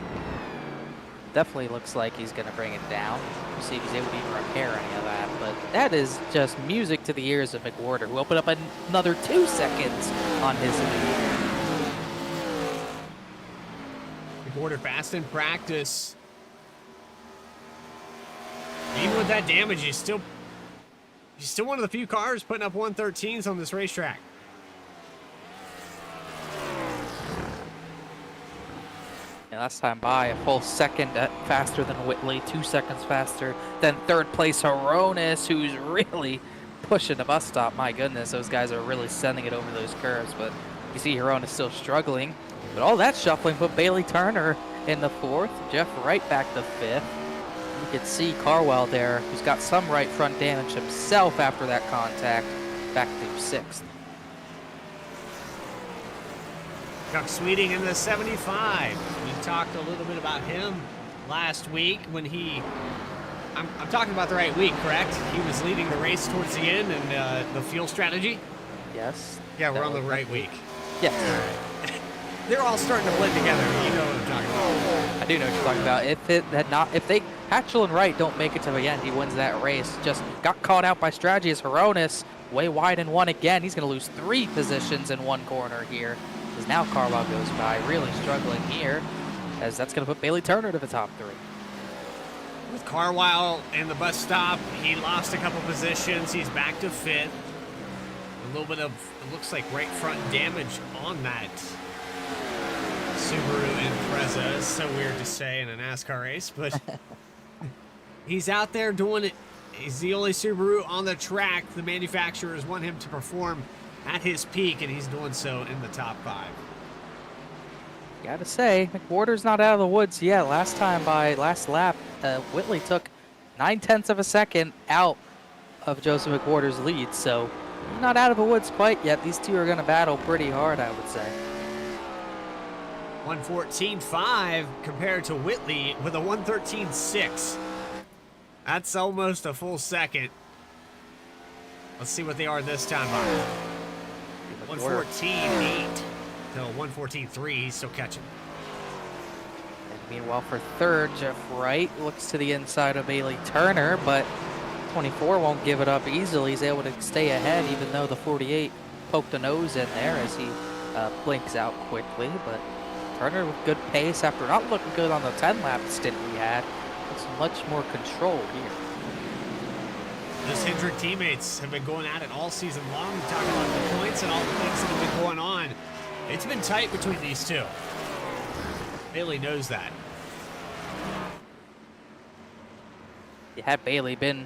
[SPEAKER 4] looks like he's going to bring it down. We'll see if he's able to even repair any of that, but that is just music to the ears of McWhorter, who opened up another 2 seconds on his lead.
[SPEAKER 3] McWhorter fast in practice. Even with that damage, he's still one of the few cars putting up 113s on this racetrack.
[SPEAKER 4] And last time by, a full second faster than Whitley, 2 seconds faster than third place Hronis, who's really pushing the bus stop. My goodness, those guys are really sending it over those curves, but you see Hronis still struggling. But all that shuffling put Bailey Turner in the 4th, Jeff Wright back to 5th. You can see Carwell there, who's got some right front damage himself after that contact, back to 6th.
[SPEAKER 3] Chuck Sweeting in the 75. We talked a little bit about him last week when I'm talking about the right week, correct? He was leading the race towards the end and the fuel strategy?
[SPEAKER 4] Yes.
[SPEAKER 3] Yeah, we're on the right week.
[SPEAKER 4] Yes.
[SPEAKER 3] All right. They're all starting to blend together. You know what I'm talking about.
[SPEAKER 4] I do know what you're talking about. If Hatchell and Wright don't make it to the end, he wins that race. Just got caught out by strategy as Hronis way wide in one again. He's going to lose 3 positions in one corner here. As now Carwell goes by, really struggling here, as that's going to put Bailey Turner to the top 3.
[SPEAKER 3] With Carwile and the bus stop, he lost a couple positions. He's back to 5th. A little bit of, it looks like right front damage on that Subaru Impreza. It's so weird to say in a NASCAR race, but he's out there doing it. He's the only Subaru on the track. The manufacturers want him to perform at his peak, and he's doing so in the top 5.
[SPEAKER 4] Gotta say, McWhorter's not out of the woods yet. Last lap, Whitley took 9/10 of a second out of Joseph McWhorter's lead, so not out of the woods quite yet. These two are going to battle pretty hard, I would say.
[SPEAKER 3] 114.5 compared to Whitley with a 113.6. That's almost a full second. Let's see what they are this time. 114.8 to 114.3. He's still catching.
[SPEAKER 4] And meanwhile, for third, Jeff Wright looks to the inside of Bailey Turner, but 24 won't give it up easily. He's able to stay ahead, even though the 48 poked a nose in there as he blinks out quickly. But Turner with good pace after not looking good on the 10-lap stint we had. Looks much more controlled here.
[SPEAKER 3] Those Hendrick teammates have been going at it all season long, talking about the points and all the things that have been going on. It's been tight between these two. Bailey knows that.
[SPEAKER 4] Had Bailey been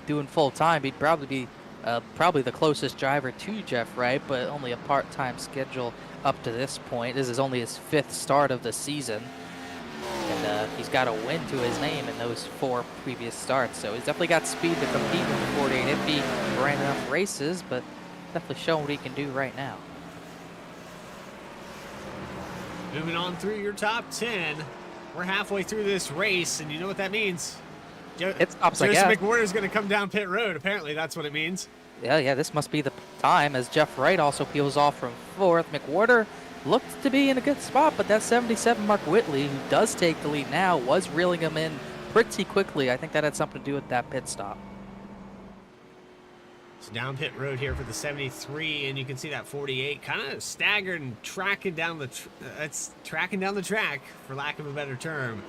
[SPEAKER 4] doing full time, he'd probably be the closest driver to Jeff Wright, but only a part-time schedule up to this point. This is only his 5th start of the season, and he's got a win to his name in those 4 previous starts. So he's definitely got speed to compete with the 48 if he ran enough races, but definitely showing what he can do right now.
[SPEAKER 3] Moving on through your top 10, we're halfway through this race, and you know what that means.
[SPEAKER 4] It stops,
[SPEAKER 3] Joseph McWhorter's going to come down pit road. Apparently, that's what it means.
[SPEAKER 4] Yeah, this must be the time as Jeff Wright also peels off from 4th. McWhorter looked to be in a good spot, but that 77 Mark Whitley, who does take the lead now, was reeling him in pretty quickly. I think that had something to do with that pit stop.
[SPEAKER 3] So down pit road here for the 73, and you can see that 48 kind of staggered and tracking down the tracking down the track, for lack of a better term.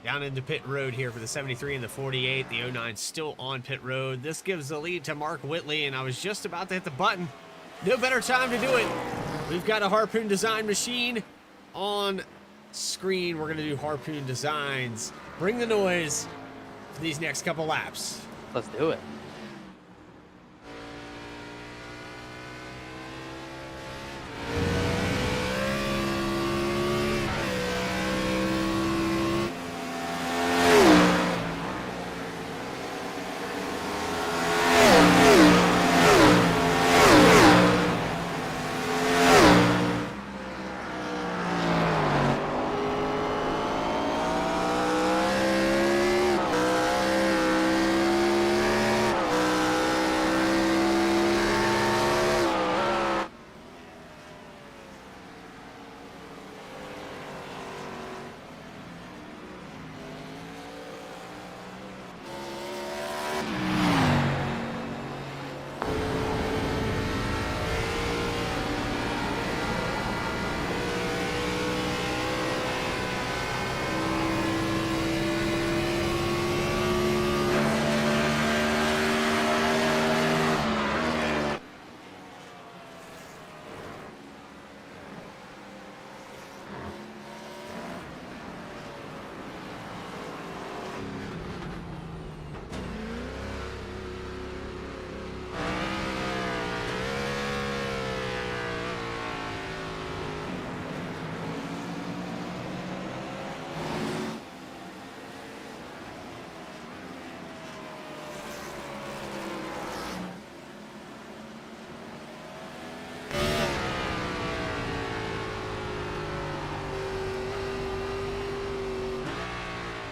[SPEAKER 3] Down into pit road here for the 73 and the 48. The 09 still on pit road. This gives the lead to Mark Whitley, and I was just about to hit the button. No better time to do it. We've got a Harpoon Design machine on screen. We're going to do Harpoon Designs. Bring the noise for these next couple laps.
[SPEAKER 4] Let's do it.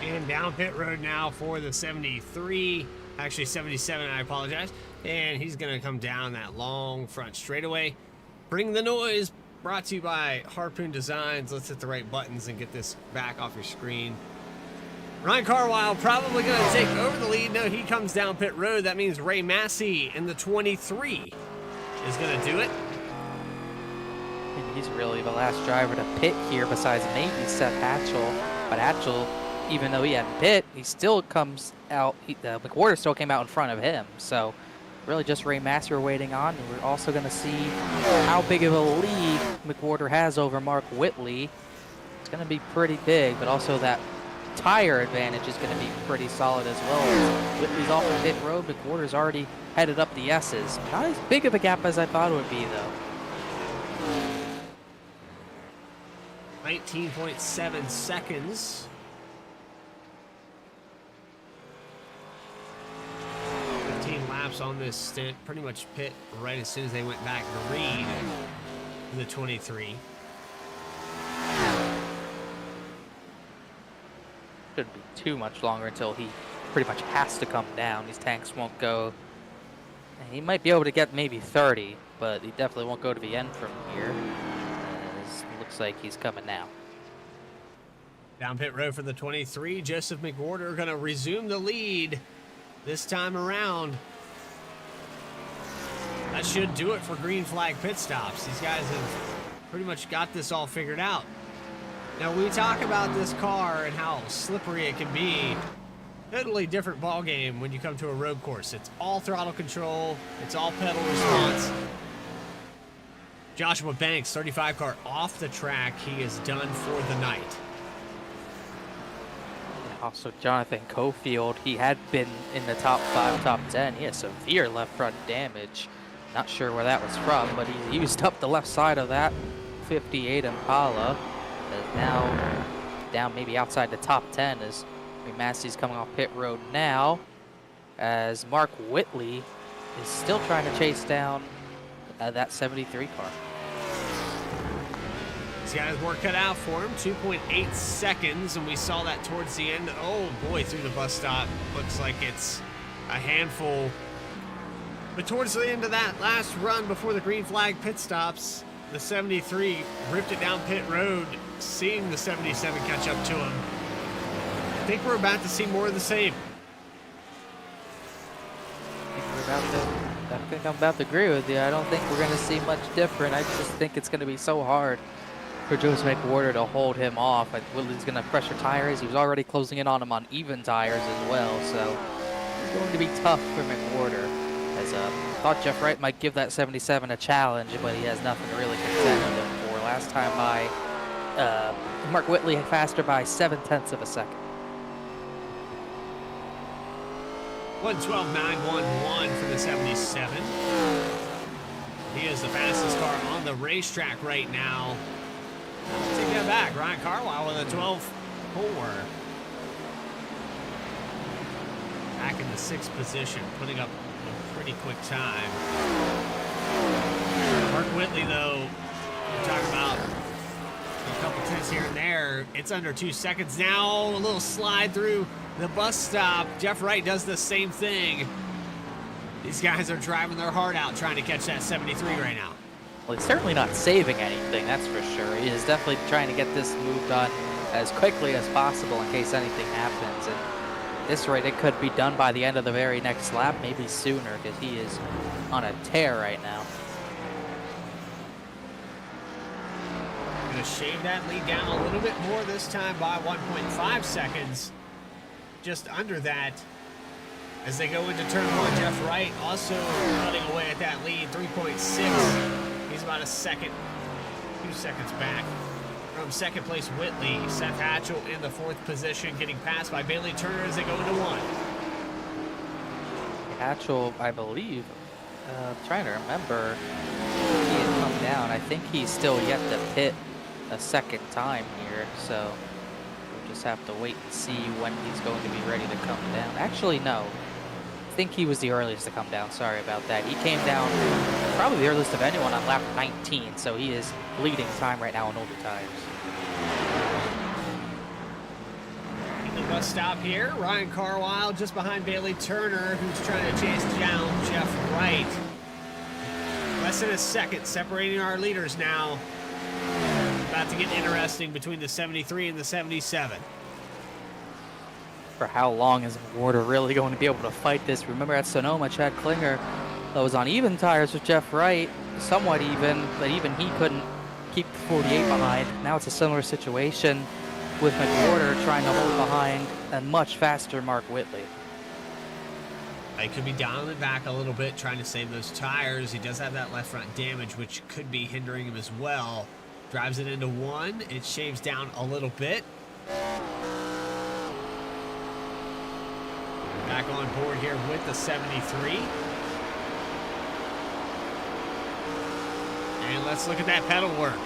[SPEAKER 3] And down pit road now for the 73, actually 77, I apologize. And he's going to come down that long front straightaway. Bring the noise, brought to you by Harpoon Designs. Let's hit the right buttons and get this back off your screen. Ryan Carwile probably going to take over the lead. No, he comes down pit road. That means Ray Massey in the 23 is going to do it.
[SPEAKER 4] And he's really the last driver to pit here besides maybe Seth Hatchell. But Hatchell, even though he hadn't pit, he still comes out, McWhorter still came out in front of him. So really just Ray Massey we're waiting on. And we're also going to see how big of a lead McWhorter has over Mark Whitley. It's going to be pretty big, but also that tire advantage is going to be pretty solid as well. Whitley's off the pit road. McWhorter's already headed up the S's. Not as big of a gap as I thought it would be, though.
[SPEAKER 3] 19.7 seconds. 15 laps on this stint. Pretty much pit right as soon as they went back green in the 23.
[SPEAKER 4] Shouldn't be too much longer until he pretty much has to come down. These tanks won't go. He might be able to get maybe 30, but he definitely won't go to the end from here. As it looks like he's coming now.
[SPEAKER 3] Down pit road for the 23. Joseph McWhorter going to resume the lead this time around. That should do it for green flag pit stops. These guys have pretty much got this all figured out. Now, we talk about this car and how slippery it can be. Totally different ball game when you come to a road course. It's all throttle control. It's all pedal response. Joshua Banks, 35 car off the track. He is done for the night.
[SPEAKER 4] Also, Jonathan Cofield, he had been in the top 5, top 10. He has severe left front damage. Not sure where that was from, but he used up the left side of that 58 Impala. Is now down maybe outside the top 10 as Massey's coming off pit road now, as Mark Whitley is still trying to chase down that 73 car.
[SPEAKER 3] These guys work cut out for him. 2.8 seconds, and we saw that towards the end. Oh boy, through the bus stop. Looks like it's a handful. But towards the end of that last run before the green flag pit stops, the 73 ripped it down pit road, seeing the 77 catch up to him. I think we're about to see more of the same.
[SPEAKER 4] I think I'm about to agree with you. I don't think we're going to see much different. I just think it's going to be so hard for Joseph McWhorter to hold him off. Willie's going to pressure tires. He was already closing in on him on even tires as well, so it's going to be tough for McWhorter. As thought Jeff Wright might give that 77 a challenge, but he has nothing to really contend with him for. Last time by Mark Whitley faster by 0.7 of a second.
[SPEAKER 3] 1:12.911 for the 77. He is the fastest car on the racetrack right now. Take that back. Ryan Carlisle with a 12.4. Back in the 6th position, putting up a pretty quick time. Mark Whitley, though, we're talking about a couple tenths here and there. It's under 2 seconds now. A little slide through the bus stop. Jeff Wright does the same thing. These guys are driving their heart out trying to catch that 73 right now.
[SPEAKER 4] Well, he's certainly not saving anything, that's for sure. He is definitely trying to get this move done as quickly as possible in case anything happens. And at this rate, it could be done by the end of the very next lap, maybe sooner, because he is on a tear right now.
[SPEAKER 3] Going to shave that lead down a little bit more this time by 1.5 seconds. Just under that. As they go into turn 1, Jeff Wright also cutting away at that lead, 3.6. He's about a second, 2 seconds back from second place Whitley. Seth Hatchell in the 4th position, getting passed by Bailey Turner as they go into 1.
[SPEAKER 4] Hatchell, I believe, trying to remember, he had come down. I think he's still yet to pit a second time here, so we'll just have to wait and see when he's going to be ready to come down. Actually, no. I think he was the earliest to come down. Sorry about that. He came down probably the earliest of anyone on lap 19, so he is leading time right now on older tires.
[SPEAKER 3] In the bus stop here, Ryan Carlisle just behind Bailey Turner, who's trying to chase down Jeff Wright. Less than a second separating our leaders now. About to get interesting between the 73 and the 77.
[SPEAKER 4] For how long is McWhorter really going to be able to fight this? Remember at Sonoma, Chad Klinger was on even tires with Jeff Wright, somewhat even, but even he couldn't keep the 48 behind. Now it's a similar situation with McWhorter trying to hold behind a much faster Mark Whitley.
[SPEAKER 3] He could be dialing it back a little bit, trying to save those tires. He does have that left front damage, which could be hindering him as well. Drives it into 1. It shaves down a little bit. Back on board here with the 73. And let's look at that pedal work.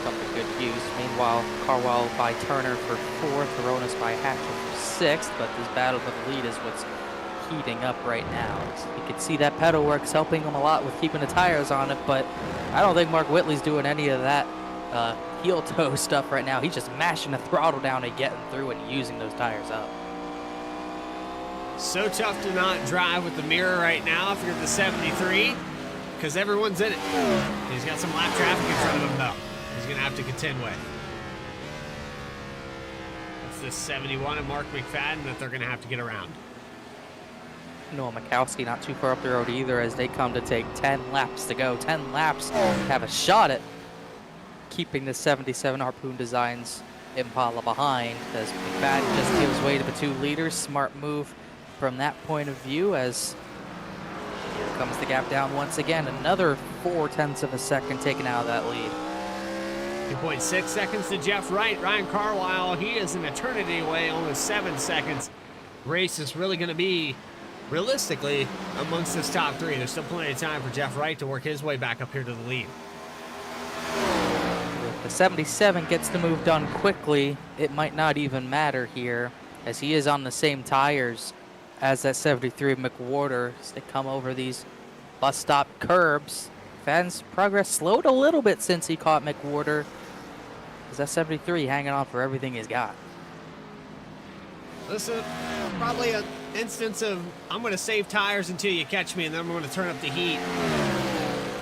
[SPEAKER 4] Come to good use. Meanwhile, Carwell by Turner for 4th, Veronis by Hatchell for 6th, but this battle for the lead is what's heating up right now. You can see that pedal work's helping him a lot with keeping the tires on it, but I don't think Mark Whitley's doing any of that heel toe stuff right now. He's just mashing the throttle down and getting through and using those tires up.
[SPEAKER 3] So tough to not drive with the mirror right now if you're the 73, because everyone's in it. He's got some lap traffic in front of him, though. He's going to have to contend with. It's the 71 and Mark McFadden that they're going to have to get around.
[SPEAKER 4] Noah Mikowski not too far up the road either as they come to take 10 laps to go. 10 laps to have a shot at keeping the 77 Harpoon Designs Impala behind as McFadden just gives way to the 2 leaders. Smart move from that point of view as here comes the gap down once again. Another 0.4 of a second taken out of that lead.
[SPEAKER 3] 2.6 seconds to Jeff Wright. Ryan Carlisle, he is an eternity away, only 7 seconds. Race is really going to be, realistically, amongst this top 3. There's still plenty of time for Jeff Wright to work his way back up here to the lead.
[SPEAKER 4] If the 77 gets the move done quickly, it might not even matter here as he is on the same tires as that 73 McWhorter as they come over these bus stop curbs. Fans' progress slowed a little bit since he caught McWhorter. Is that 73 hanging on for everything he's got?
[SPEAKER 3] This is probably an instance of I'm going to save tires until you catch me, and then I'm going to turn up the heat.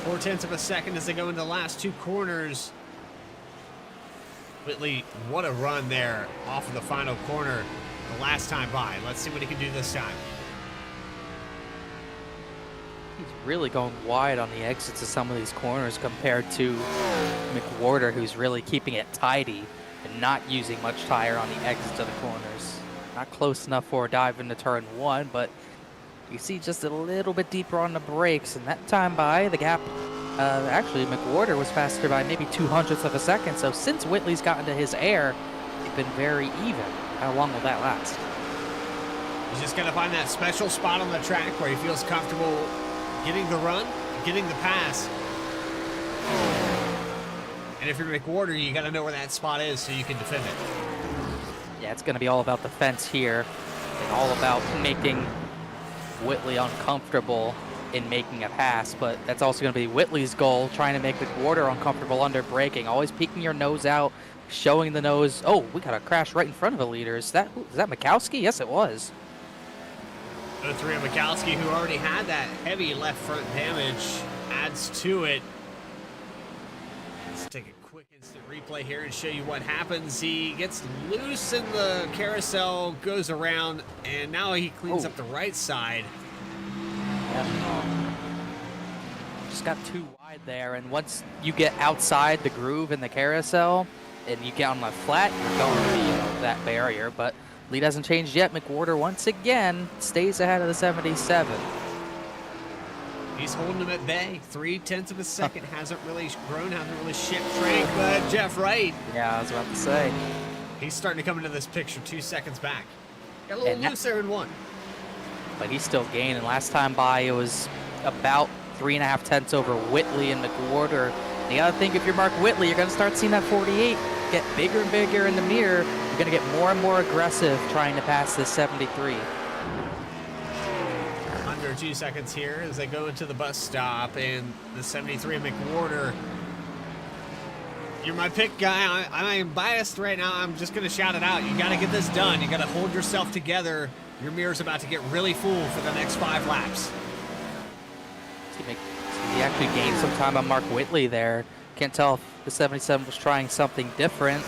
[SPEAKER 3] 4/10 of a second as they go into the last two corners. Whitley, what a run there off of the final corner the last time by. Let's see what he can do this time.
[SPEAKER 4] He's really going wide on the exits of some of these corners compared to McWhorter, who's really keeping it tidy and not using much tire on the exits of the corners. Not close enough for a dive into turn one, but you see just a little bit deeper on the brakes, and that time by, the gap, actually McWhorter was faster by maybe 0.02 of a second, so since Whitley's gotten to his air, they've been very even. How long will that last?
[SPEAKER 3] He's just got to find that special spot on the track where he feels comfortable getting the run, getting the pass. And if you're McWhorter, you got to know where that spot is so you can defend it.
[SPEAKER 4] Yeah, it's going to be all about the fence here and all about making Whitley uncomfortable in making a pass, but that's also going to be Whitley's goal, trying to make McWhorter uncomfortable under braking, always peeking your nose out, showing the nose. Oh, we got a crash right in front of a leader. Is that Mikowski? Yes, it was.
[SPEAKER 3] The 3 of Mikowski, who already had that heavy left front damage, adds to it. Let's take a quick instant replay here and show you what happens. He gets loose in the carousel, goes around, and now he cleans up the right side.
[SPEAKER 4] Just got too wide there, and once you get outside the groove in the carousel and you get on the flat, you're going to be that barrier, but lead hasn't changed yet. McWhorter once again stays ahead of the 77.
[SPEAKER 3] He's holding him at bay. 0.3 of a second. Hasn't really grown, hasn't really shit Frank, but Jeff Wright.
[SPEAKER 4] Yeah, I was about to say.
[SPEAKER 3] He's starting to come into this picture 2 seconds back. Got a little loose there in one.
[SPEAKER 4] But he's still gaining. Last time by, it was about 3.5 over Whitley and McWhorter. You gotta think, if you're Mark Whitley, you're gonna start seeing that 48 get bigger and bigger in the mirror. You're gonna get more and more aggressive trying to pass this 73.
[SPEAKER 3] Under 2 seconds here as they go into the bus stop, and the 73 McWhorter. You're my pick, guy. I am biased right now. I'm just gonna shout it out. You gotta get this done. You gotta hold yourself together. Your mirror's about to get really full for the next 5 laps.
[SPEAKER 4] He actually gained some time on Mark Whitley there. Can't tell if the 77 was trying something different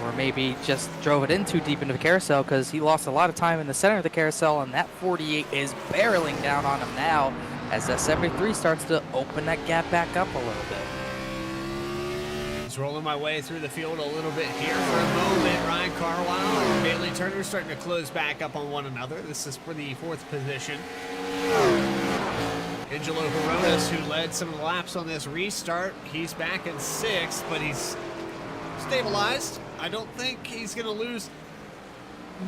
[SPEAKER 4] or maybe just drove it in too deep into the carousel, because he lost a lot of time in the center of the carousel, and that 48 is barreling down on him now as that 73 starts to open that gap back up a little bit.
[SPEAKER 3] Just rolling my way through the field a little bit here for a moment. Ryan Carlisle and Bailey Turner starting to close back up on one another. This is for the 4th position. Angelo Horonas, who led some of the laps on this restart, he's back in 6th, but he's stabilized. I don't think he's going to lose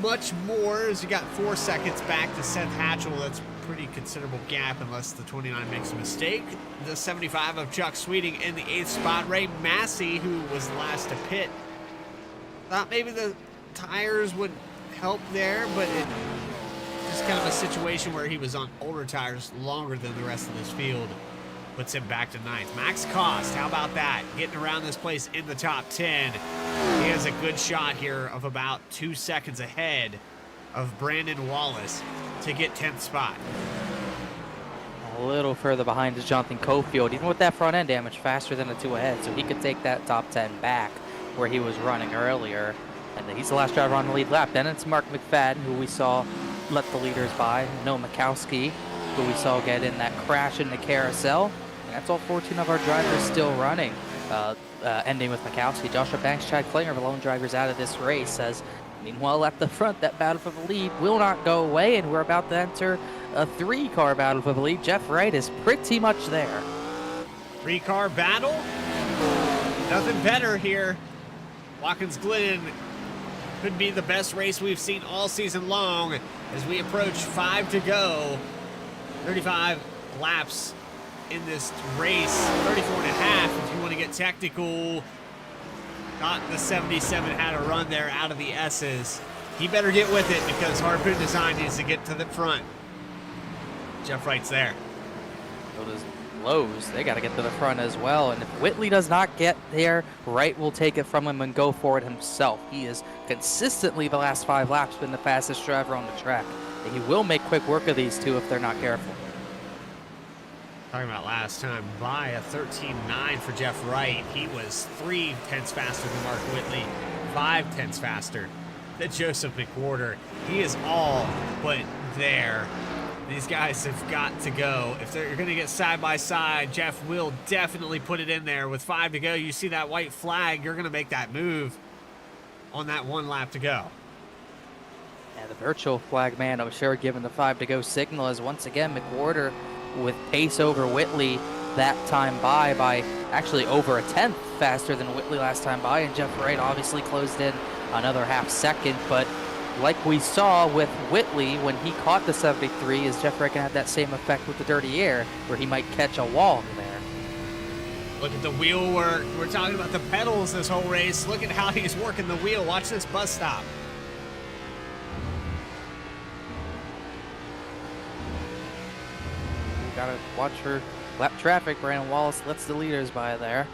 [SPEAKER 3] much more, as you got 4 seconds back to Seth Hatchell. That's a pretty considerable gap unless the 29 makes a mistake. The 75 of Chuck Sweeting in the 8th spot. Ray Massey, who was last to pit, thought maybe the tires would help there, but it just kind of a situation where he was on older tires longer than the rest of this field. Puts him back to 9th. Max Cost, how about that? Getting around this place in the top 10. He has a good shot here of about 2 seconds ahead of Brandon Wallace to get 10th spot.
[SPEAKER 4] A little further behind is Jonathan Cofield, even with that front end damage, faster than the 2 ahead, so he could take that top 10 back where he was running earlier. And he's the last driver on the lead lap. Then it's Mark McFadden, who we saw let the leaders by. Noah Mikowski, who we saw get in that crash in the carousel. And that's all 14 of our drivers still running. Ending with Mikowski. Joshua Banks, Chad Klinger, the lone drivers out of this race. Says, meanwhile, at the front, that battle for the lead will not go away, and we're about to enter a 3-car battle for the lead. Jeff Wright is pretty much there.
[SPEAKER 3] 3-car battle? Nothing better here. Watkins Glen could be the best race we've seen all season long as we approach 5 to go. 35 laps in this race, 34 and a half if you want to get technical. Thought the 77 had a run there out of the S's. He better get with it because Harpoon Design needs to get to the front. Jeff Wright's there.
[SPEAKER 4] So does Lowe's. They got to get to the front as well. And if Whitley does not get there, Wright will take it from him and go for it himself. He is consistently the last 5 laps been the fastest driver on the track. And he will make quick work of these two if they're not careful.
[SPEAKER 3] Talking about last time by a 13.9 for Jeff Wright. He was 3 tenths faster than Mark Whitley, 5 tenths faster than Joseph McWhorter. He is all but there. These guys have got to go. If they're going to get side by side, Jeff will definitely put it in there. With 5 to go, you see that white flag, you're going to make that move on that 1 lap to go.
[SPEAKER 4] Yeah, the virtual flag man, I'm sure, given the 5 to go signal, is once again McWhorter with pace over Whitley that time by actually over a tenth faster than Whitley last time by, and Jeff Wright obviously closed in another half second. But like we saw with Whitley when he caught the 73, is Jeff Wright can have that same effect with the dirty air where he might catch a wall there.
[SPEAKER 3] Look at the wheel work. We're talking about the pedals this whole race. Look at how he's working the wheel. Watch this bus stop.
[SPEAKER 4] Gotta watch for lap traffic. Brandon Wallace lets the leaders by there.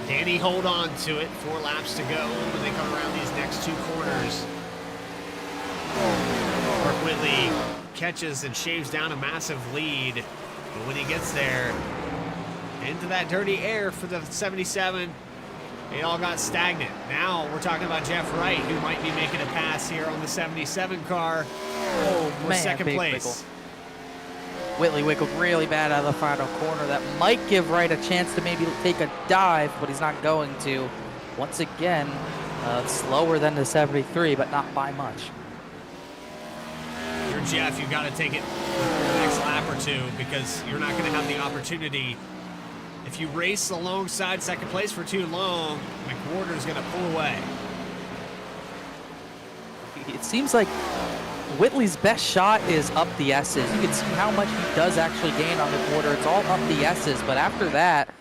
[SPEAKER 3] Danny hold on to it. 4 laps to go when they come around these next 2 corners. Mark Whitley catches and shaves down a massive lead. But when he gets there, into that dirty air for the 77, it all got stagnant. Now we're talking about Jeff Wright, who might be making a pass here on the 77 car for second place.
[SPEAKER 4] Wiggle. Whitley wiggled really bad out of the final corner. That might give Wright a chance to maybe take a dive, but he's not going to. Once again, slower than the 73, but not by much.
[SPEAKER 3] You're Jeff, you've got to take it the next lap or 2 because you're not going to have the opportunity. If you race alongside second place for too long, McWhorter's going to pull away.
[SPEAKER 4] It seems like Whitley's best shot is up the S's. You can see how much he does actually gain on McWhorter. It's all up the S's, but after that,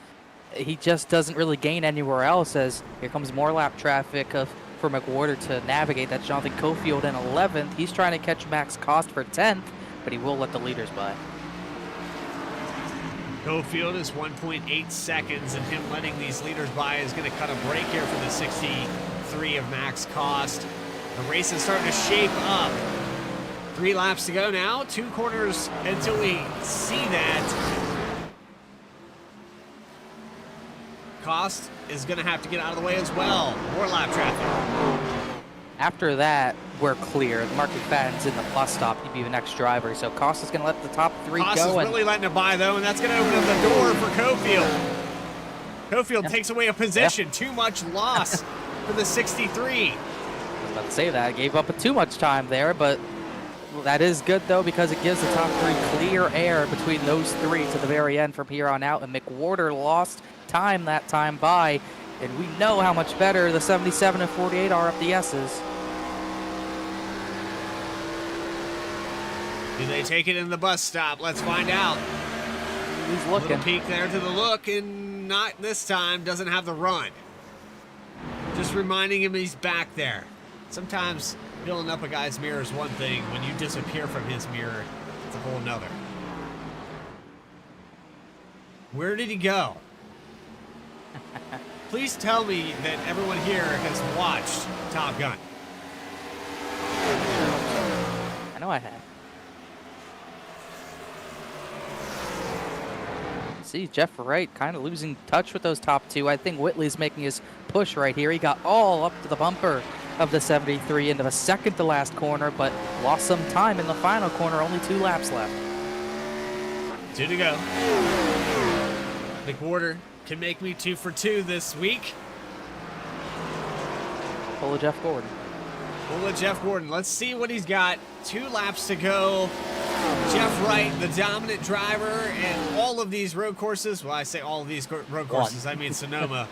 [SPEAKER 4] he just doesn't really gain anywhere else as here comes more lap traffic for McWhorter to navigate. That's Jonathan Cofield in 11th. He's trying to catch Max Cost for 10th, but he will let the leaders by.
[SPEAKER 3] Cofield is 1.8 seconds, and him letting these leaders by is going to cut a break here for the 63 of Max Cost. The race is starting to shape up. 3 laps to go now, 2 corners until we see that. Cost is going to have to get out of the way as well. More lap traffic.
[SPEAKER 4] After that, we're clear. Mark McFadden's in the bus stop. He'd be the next driver. So Cost is going to let the top 3
[SPEAKER 3] Cost
[SPEAKER 4] go.
[SPEAKER 3] is really letting it by, though, and that's going to open up the door for Cofield. Cofield takes away a position. Too much loss for the 63.
[SPEAKER 4] I was about to say that. Gave up too much time there, but that is good, though, because it gives the top 3 clear air between those 3 to the very end from here on out. And McWhorter lost time that time by, and we know how much better the 77 and 48 are up the S's.
[SPEAKER 3] Do they take it in the bus stop? Let's find out.
[SPEAKER 4] He's looking.
[SPEAKER 3] Little peek there to the look, and not this time. Doesn't have the run. Just reminding him he's back there. Sometimes filling up a guy's mirror is one thing. When you disappear from his mirror, it's a whole nother. Where did he go? Please tell me that everyone here has watched Top Gun.
[SPEAKER 4] I know I have. See, Jeff Wright kind of losing touch with those top 2. I think Whitley's making his push right here. He got all up to the bumper of the 73 into the second to last corner, but lost some time in the final corner. Only 2 laps left.
[SPEAKER 3] 2 to go. McWhorter can make me 2 for 2 this week.
[SPEAKER 4] Pull of Jeff Gordon.
[SPEAKER 3] We'll let Jeff Gordon. Let's see what he's got. 2 laps to go. Jeff Wright, the dominant driver, and all of these road courses. Well, I say all of these road courses. I mean Sonoma.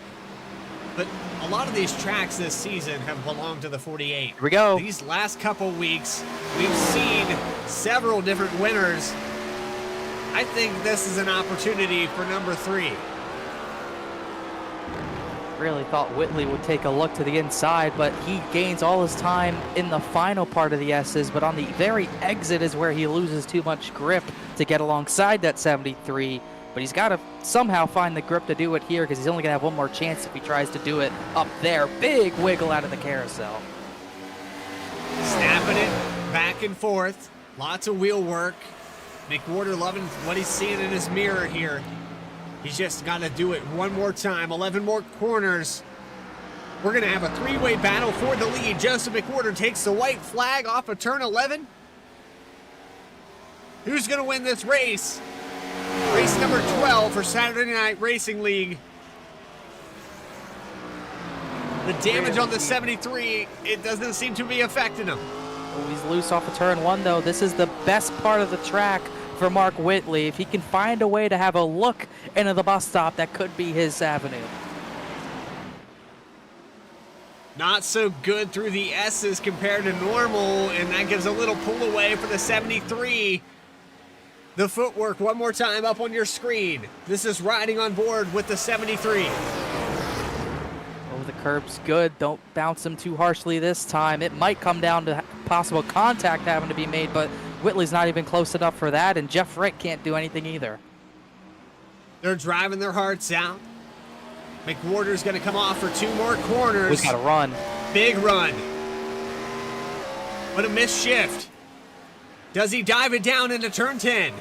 [SPEAKER 3] But a lot of these tracks this season have belonged to the 48.
[SPEAKER 4] Here we go.
[SPEAKER 3] These last couple weeks, we've seen several different winners. I think this is an opportunity for number 3.
[SPEAKER 4] Really thought Whitley would take a look to the inside, but he gains all his time in the final part of the S's, but on the very exit is where he loses too much grip to get alongside that 73. But he's got to somehow find the grip to do it here because he's only going to have one more chance if he tries to do it up there. Big wiggle out of the carousel.
[SPEAKER 3] Snapping it back and forth. Lots of wheel work. McWhorter loving what he's seeing in his mirror here. He's just got to do it one more time. 11 more corners. We're going to have a three-way battle for the lead. Joseph McWhorter takes the white flag off of turn 11. Who's going to win this race? Race number 12 for Saturday Night Racing League. The damage on the 73, it doesn't seem to be affecting him.
[SPEAKER 4] Oh, he's loose off of turn 1, though. This is the best part of the track for Mark Whitley. If he can find a way to have a look into the bus stop, that could be his avenue.
[SPEAKER 3] Not so good through the S's compared to normal, and that gives a little pull away for the 73. The footwork one more time up on your screen. This is riding on board with the 73.
[SPEAKER 4] Oh, the curb's good. Don't bounce him too harshly this time. It might come down to possible contact having to be made, but Whitley's not even close enough for that, and Jeff Rick can't do anything either.
[SPEAKER 3] They're driving their hearts out. McWhorter's going to come off for 2 more corners.
[SPEAKER 4] We've got to run.
[SPEAKER 3] Big run. What a missed shift. Does he dive it down into turn 10?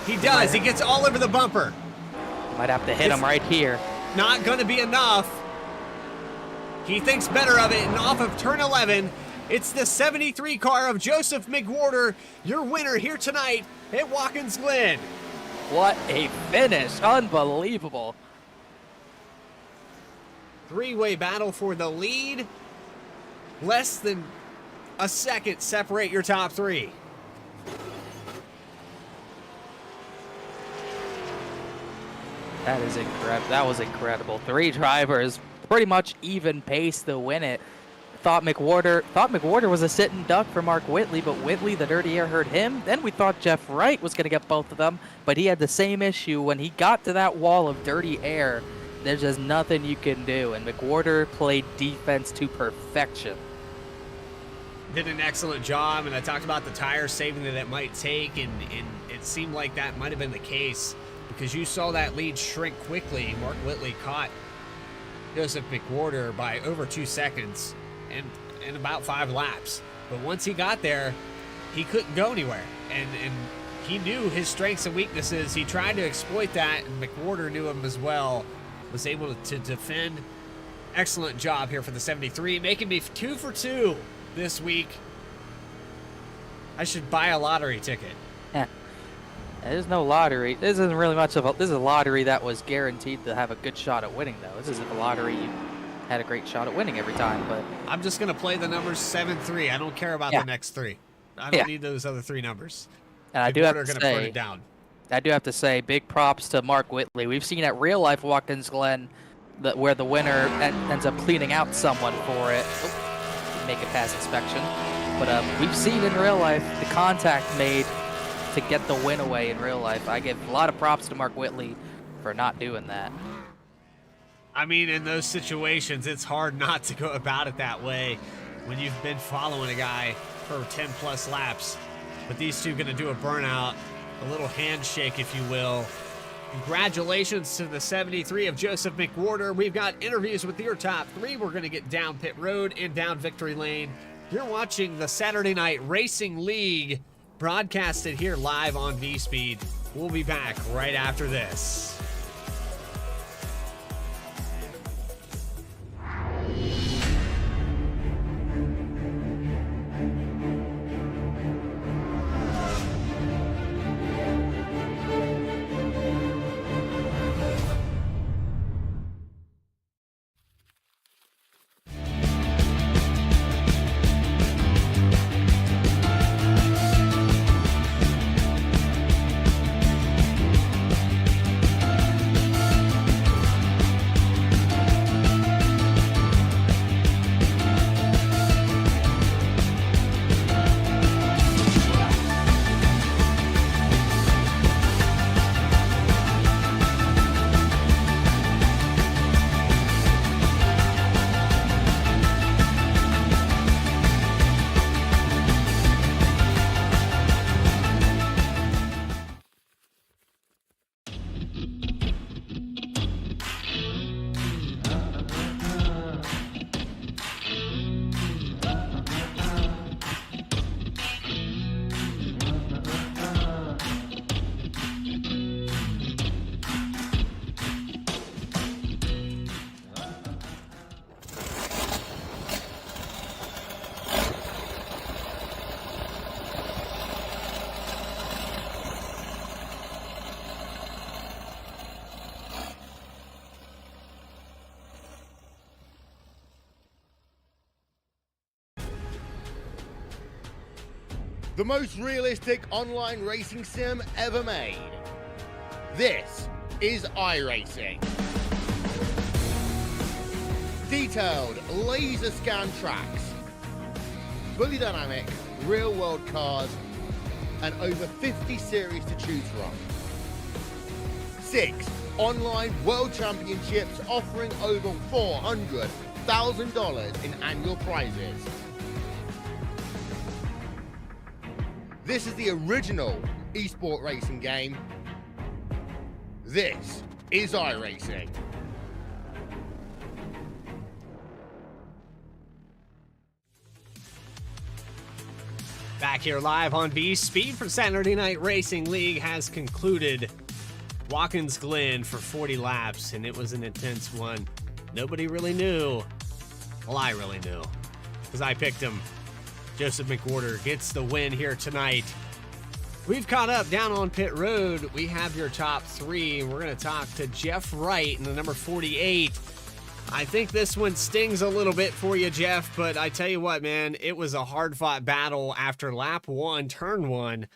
[SPEAKER 3] He does. He gets all over the bumper.
[SPEAKER 4] Might have to hit him right here.
[SPEAKER 3] Not going to be enough. He thinks better of it, and off of turn 11, it's the 73 car of Joseph McWhorter, your winner here tonight at Watkins Glen.
[SPEAKER 4] What a finish. Unbelievable.
[SPEAKER 3] Three-way battle for the lead. Less than a second separate your top 3.
[SPEAKER 4] That is incredible. That was incredible. 3 drivers, pretty much even pace to win it. Thought McWhorter was a sitting duck for Mark Whitley, but Whitley, the dirty air, hurt him. Then we thought Jeff Wright was going to get both of them, but he had the same issue. When he got to that wall of dirty air, there's just nothing you can do, and McWhorter played defense to perfection.
[SPEAKER 3] Did an excellent job, and I talked about the tire saving that it might take, and it seemed like that might have been the case because you saw that lead shrink quickly. Mark Whitley caught Joseph McWhorter by over 2 seconds and about 5 laps. But once he got there, he couldn't go anywhere, and he knew his strengths and weaknesses. He tried to exploit that, and McWhorter knew him as well. Was able to defend. Excellent job here for the 73, making me 2 for 2 this week. I should buy a lottery ticket.
[SPEAKER 4] There's no lottery. This isn't really much of a. This is a lottery that was guaranteed to have a good shot at winning, though. This isn't a lottery you had a great shot at winning every time. But
[SPEAKER 3] I'm just gonna play the numbers 7-3. I don't care about the next 3. I don't need those other 3 numbers.
[SPEAKER 4] And I do have to
[SPEAKER 3] gonna
[SPEAKER 4] say,
[SPEAKER 3] put it down.
[SPEAKER 4] I do have to say, big props to Mark Whitley. We've seen at real life Watkins Glen where the winner ends up cleaning out someone for it. Oh, make it past inspection. But we've seen in real life the contact made to get the win away in real life. I give a lot of props to Mark Whitley for not doing that.
[SPEAKER 3] I mean, in those situations, it's hard not to go about it that way when you've been following a guy for 10 plus laps. But these two going to do a burnout, a little handshake, if you will. Congratulations to the 73 of Joseph McWhorter. We've got interviews with your top 3. We're going to get down pit road and down victory lane. You're watching the Saturday Night Racing League broadcasted here live on V-Speed. We'll be back right after this.
[SPEAKER 1] the most realistic online racing sim ever made. This is iRacing. Detailed laser scan tracks, fully dynamic real world cars, and over 50 series to choose from. 6 online world championships offering over $400,000 in annual prizes. This is the original esport racing game. This is iRacing.
[SPEAKER 3] Back here live on B Speed for Saturday Night Racing League has concluded. Watkins Glen for 40 laps, and it was an intense one. Nobody really knew. Well, I really knew, because I picked him. Joseph McWhorter gets the win here tonight. We've caught up down on pit road. We have your top 3, and we're going to talk to Jeff Wright in the number 48. I think this one stings a little bit for you, Jeff, but I tell you what, man, it was a hard-fought battle after lap 1, turn 1.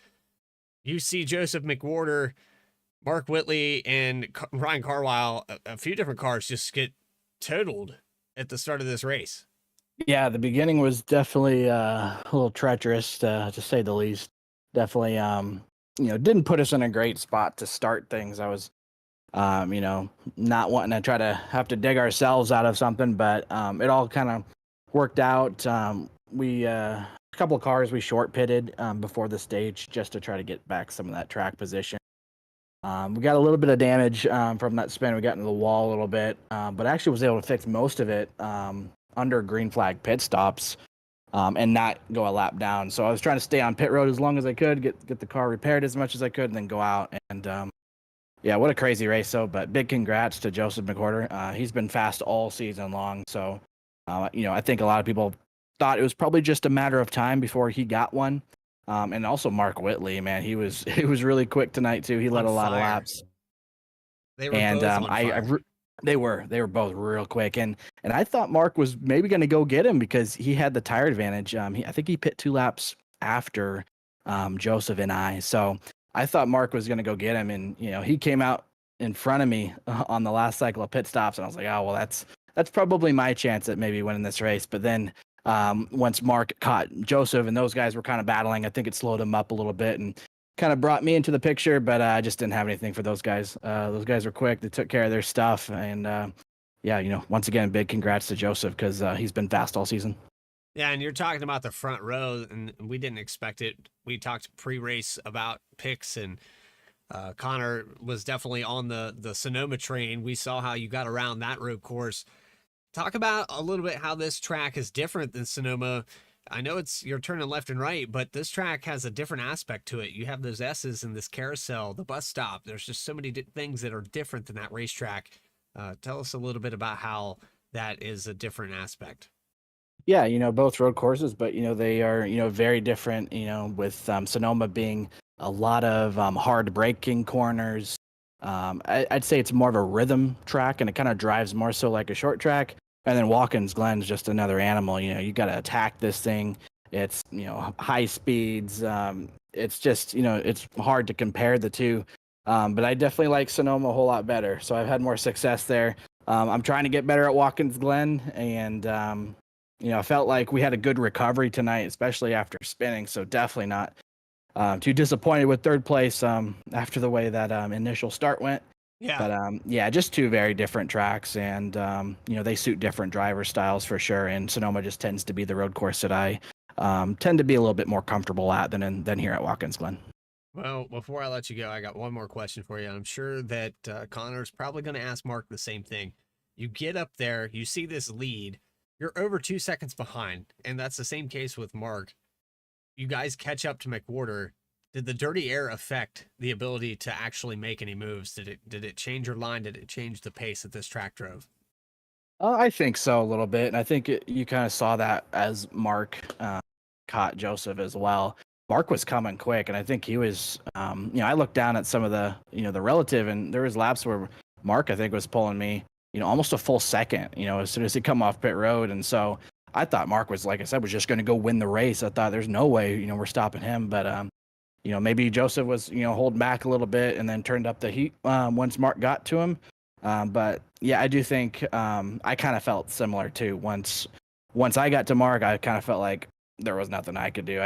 [SPEAKER 3] You see Joseph McWhorter, Mark Whitley, and Ryan Carlisle, a few different cars just get totaled at the start of this race.
[SPEAKER 5] Yeah, the beginning was definitely a little treacherous, to say the least. Definitely, didn't put us in a great spot to start things. I was, not wanting to try to have to dig ourselves out of something, but it all kind of worked out. We a couple of cars we short pitted before the stage just to try to get back some of that track position. We got a little bit of damage from that spin. We got into the wall a little bit, but actually was able to fix most of it under green flag pit stops and not go a lap down. So I was trying to stay on pit road as long as I could, get the car repaired as much as I could, and then go out. And yeah, what a crazy race, though. But big congrats to Joseph McWhorter. He's been fast all season long. So, I think a lot of people thought it was probably just a matter of time before he got one. And also Mark Whitley, man, he was really quick tonight too. He led a lot of laps.
[SPEAKER 3] They were both on fire.
[SPEAKER 5] They were both real quick, and I thought Mark was maybe going to go get him because he had the tire advantage. I think he pit 2 laps after Joseph and I, so I thought Mark was going to go get him, and he came out in front of me on the last cycle of pit stops, and I was like, oh well, that's probably my chance at maybe winning this race. But then once Mark caught Joseph and those guys were kind of battling, I think it slowed him up a little bit and kind of brought me into the picture, but I just didn't have anything for those guys. Those guys were quick. They took care of their stuff. And once again, big congrats to Joseph because he's been fast all season.
[SPEAKER 3] Yeah, and you're talking about the front row, and we didn't expect it. We talked pre-race about picks, and Connor was definitely on the Sonoma train. We saw how you got around that road course. Talk about a little bit how this track is different than Sonoma. I know you're turning left and right, but this track has a different aspect to it. You have those S's in this carousel, the bus stop. There's just so many things that are different than that racetrack. Tell us a little bit about how that is a different aspect.
[SPEAKER 5] Yeah, both road courses, but, they are, very different, with Sonoma being a lot of hard braking corners. I'd say it's more of a rhythm track, and it kind of drives more so like a short track. And then Watkins Glen is just another animal. You got to attack this thing. It's, high speeds. It's just, it's hard to compare the two. But I definitely like Sonoma a whole lot better. So I've had more success there. I'm trying to get better at Watkins Glen. And, I felt like we had a good recovery tonight, especially after spinning. So definitely not too disappointed with third place after the way that initial start went.
[SPEAKER 3] Yeah.
[SPEAKER 5] But just 2 very different tracks, and they suit different driver styles for sure. And Sonoma just tends to be the road course that I tend to be a little bit more comfortable at than here at Watkins Glen.
[SPEAKER 3] Well, before I let you go, I got one more question for you. I'm sure that Connor's probably going to ask Mark the same thing. You get up there, you see this lead, you're over 2 seconds behind, and that's the same case with Mark. You guys catch up to McWhorter. Did the dirty air affect the ability to actually make any moves? Did it change your line? Did it change the pace that this track drove?
[SPEAKER 5] I think so a little bit, and I think you kind of saw that as Mark caught Joseph as well. Mark was coming quick, and I think he was. I looked down at some of the the relative, and there was laps where Mark I think was pulling me almost a full second. As soon as he come off pit road, and so I thought Mark was, like I said, was just going to go win the race. I thought there's no way, we're stopping him. But, maybe Joseph was, holding back a little bit and then turned up the heat once Mark got to him. But yeah, I do think I kind of felt similar too. Once I got to Mark, I kind of felt like there was nothing I could do.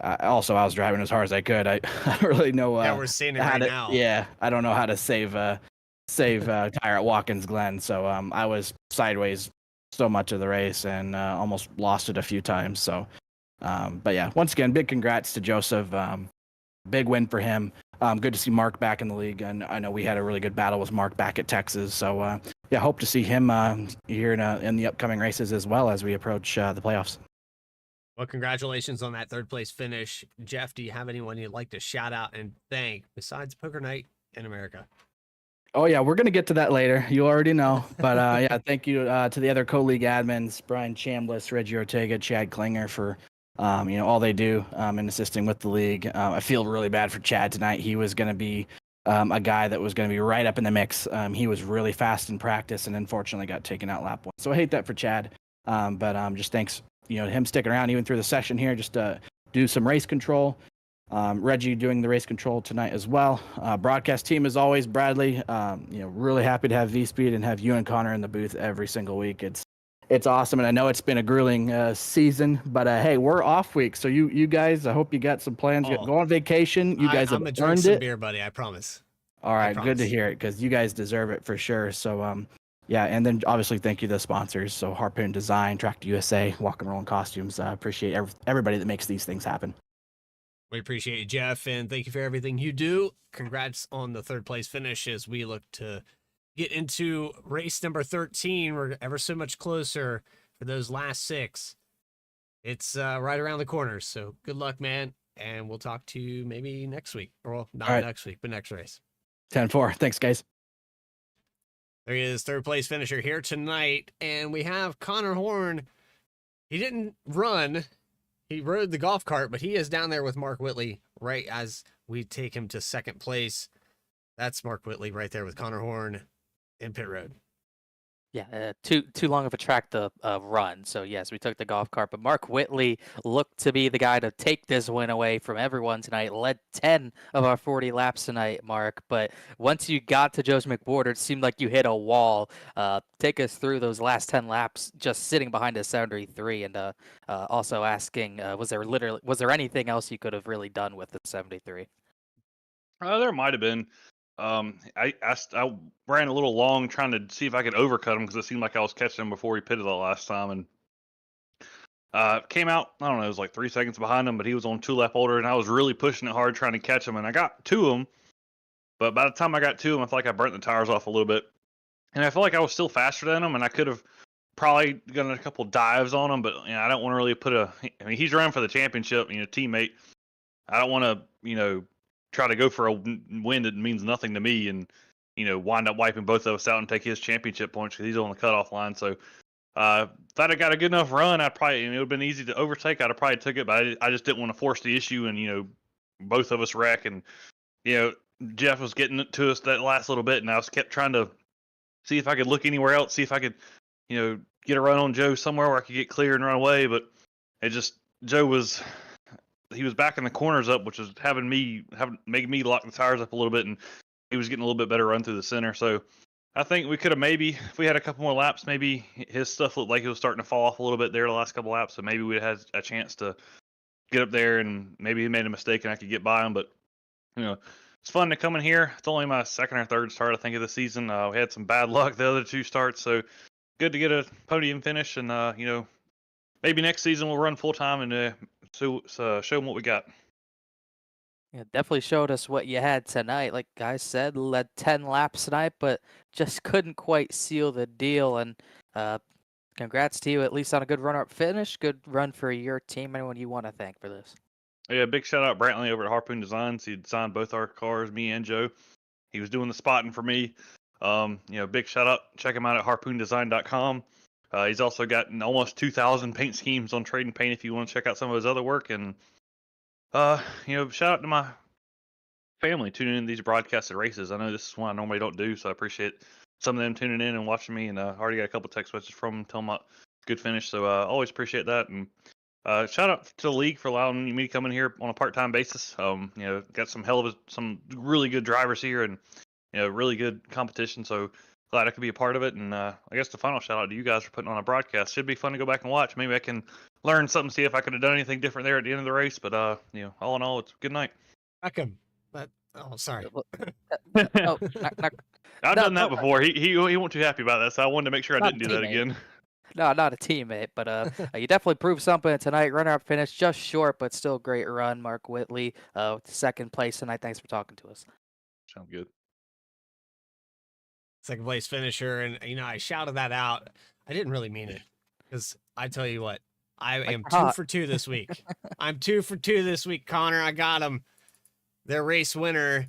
[SPEAKER 5] I was driving as hard as I could. I don't really know.
[SPEAKER 3] Yeah, we're seeing it right now.
[SPEAKER 5] Yeah, I don't know how to save tire at Watkins Glen. So I was sideways so much of the race and almost lost it a few times. So, but yeah, once again, big congrats to Joseph. Big win for him. Good to see Mark back in the league, and I know we had a really good battle with Mark back at Texas. So yeah, hope to see him here in the upcoming races as well as we approach the playoffs.
[SPEAKER 3] Well, congratulations on that third place finish. Jeff, do you have anyone you'd like to shout out and thank besides Poker Night in America?
[SPEAKER 5] Oh yeah, we're gonna get to that later. You already know, but yeah, thank you to the other co-league admins, Brian Chambliss, Reggie Ortega, Chad Klinger for all they do in assisting with the league. I feel really bad for Chad tonight. He was gonna be a guy that was gonna be right up in the mix. He was really fast in practice and unfortunately got taken out lap 1. So I hate that for Chad. But just thanks, him sticking around even through the session here just to do some race control. Reggie doing the race control tonight as well. Broadcast team as always, Bradley. Really happy to have V-Speed and have you and Connor in the booth every single week. It's awesome, and I know it's been a grueling season, but hey, we're off week, so you guys, I hope you got some plans. Go on vacation. You guys have earned
[SPEAKER 3] some
[SPEAKER 5] it.
[SPEAKER 3] Beer, buddy. I promise.
[SPEAKER 5] All right, good to hear it because you guys deserve it for sure. So yeah, and then obviously thank you to the sponsors. So Harpoon Design, Track USA, Walk and Roll Costumes. Appreciate everybody that makes these things happen.
[SPEAKER 3] We appreciate you, Jeff, and thank you for everything you do. Congrats on the third place finish as we look to get into race number 13. We're ever so much closer for those last 6. It's right around the corner, so good luck, man, and we'll talk to you maybe next week. Or, well, not next week, but next race.
[SPEAKER 5] 10-4. Thanks, guys.
[SPEAKER 3] There he is, third place finisher here tonight, and we have Connor Horn. He didn't run. He rode the golf cart, but he is down there with Mark Whitley right as we take him to second place. That's Mark Whitley right there with Connor Horn in pit road.
[SPEAKER 4] Yeah, too long of a track to run. So yes, we took the golf cart, but Mark Whitley looked to be the guy to take this win away from everyone tonight. Led 10 of our 40 laps tonight, Mark. But once you got to Joe's McBorder, it seemed like you hit a wall. Take us through those last 10 laps, just sitting behind a 73, and also asking, was there anything else you could have really done with the 73?
[SPEAKER 6] There might have been. I ran a little long trying to see if I could overcut him because it seemed like I was catching him before he pitted the last time, and came out. I don't know, it was like 3 seconds behind him, but he was on 2 lap older, and I was really pushing it hard trying to catch him, and I got to him. But by the time I got to him, I feel like I burnt the tires off a little bit, and I feel like I was still faster than him, and I could have probably done a couple dives on him, but I don't want to really put he's running for the championship, teammate. I don't want to, try to go for a win that means nothing to me and, wind up wiping both of us out and take his championship points because he's on the cutoff line. So if I'd have got a good enough run, I'd probably, it would have been easy to overtake. I'd have probably took it, but I just didn't want to force the issue and, both of us wreck. And, Jeff was getting to us that last little bit, and I was kept trying to see if I could look anywhere else, see if I could, get a run on Joe somewhere where I could get clear and run away. But Joe was backing the corners up, which was making me lock the tires up a little bit, and he was getting a little bit better run through the center. So I think we could have maybe, if we had a couple more laps, maybe his stuff looked like it was starting to fall off a little bit there the last couple laps. So maybe we'd had a chance to get up there, and maybe he made a mistake and I could get by him. But it's fun to come in here. It's only my second or third start, I think, of the season. We had some bad luck the other 2 starts, so good to get a podium finish. And maybe next season we'll run full time and show them what we got.
[SPEAKER 4] Yeah, definitely showed us what you had tonight. Like I said, led 10 laps tonight, but just couldn't quite seal the deal. And congrats to you, at least on a good run-up finish. Good run for your team. Anyone you want to thank for this?
[SPEAKER 6] Yeah, big shout out Brantley over at Harpoon Designs. He designed both our cars, me and Joe. He was doing the spotting for me. Big shout out. Check him out at harpoondesign.com. He's also got almost 2,000 paint schemes on Trade and Paint if you want to check out some of his other work. And, shout out to my family tuning in these broadcasted races. I know this is one I normally don't do, so I appreciate some of them tuning in and watching me. And I already got a couple text messages from them telling good finish. So always appreciate that. And shout out to the league for allowing me to come in here on a part-time basis. Got some really good drivers here, and really good competition. So glad I could be a part of it. And I guess the final shout out to you guys for putting on a broadcast. Should be fun to go back and watch. Maybe I can learn something, see if I could have done anything different there at the end of the race. But all in all, it's a good night.
[SPEAKER 3] Beckham. Sorry.
[SPEAKER 4] Oh,
[SPEAKER 6] I've
[SPEAKER 4] No,
[SPEAKER 6] done that
[SPEAKER 4] no,
[SPEAKER 6] before. He wasn't too happy about that, so I wanted to make sure I
[SPEAKER 4] Not
[SPEAKER 6] didn't do that
[SPEAKER 4] teammate.
[SPEAKER 6] again.
[SPEAKER 4] no, not a teammate, but you definitely proved something tonight. Runner-up finish, just short, but still great run. Mark Whitley, second place tonight. Thanks for talking to us.
[SPEAKER 6] Sounds good.
[SPEAKER 3] Second place finisher, and I shouted that out. I didn't really mean it, because I tell you what, I am 2 for 2 this week. I'm 2 for 2 this week, Connor. I got him. Their race winner,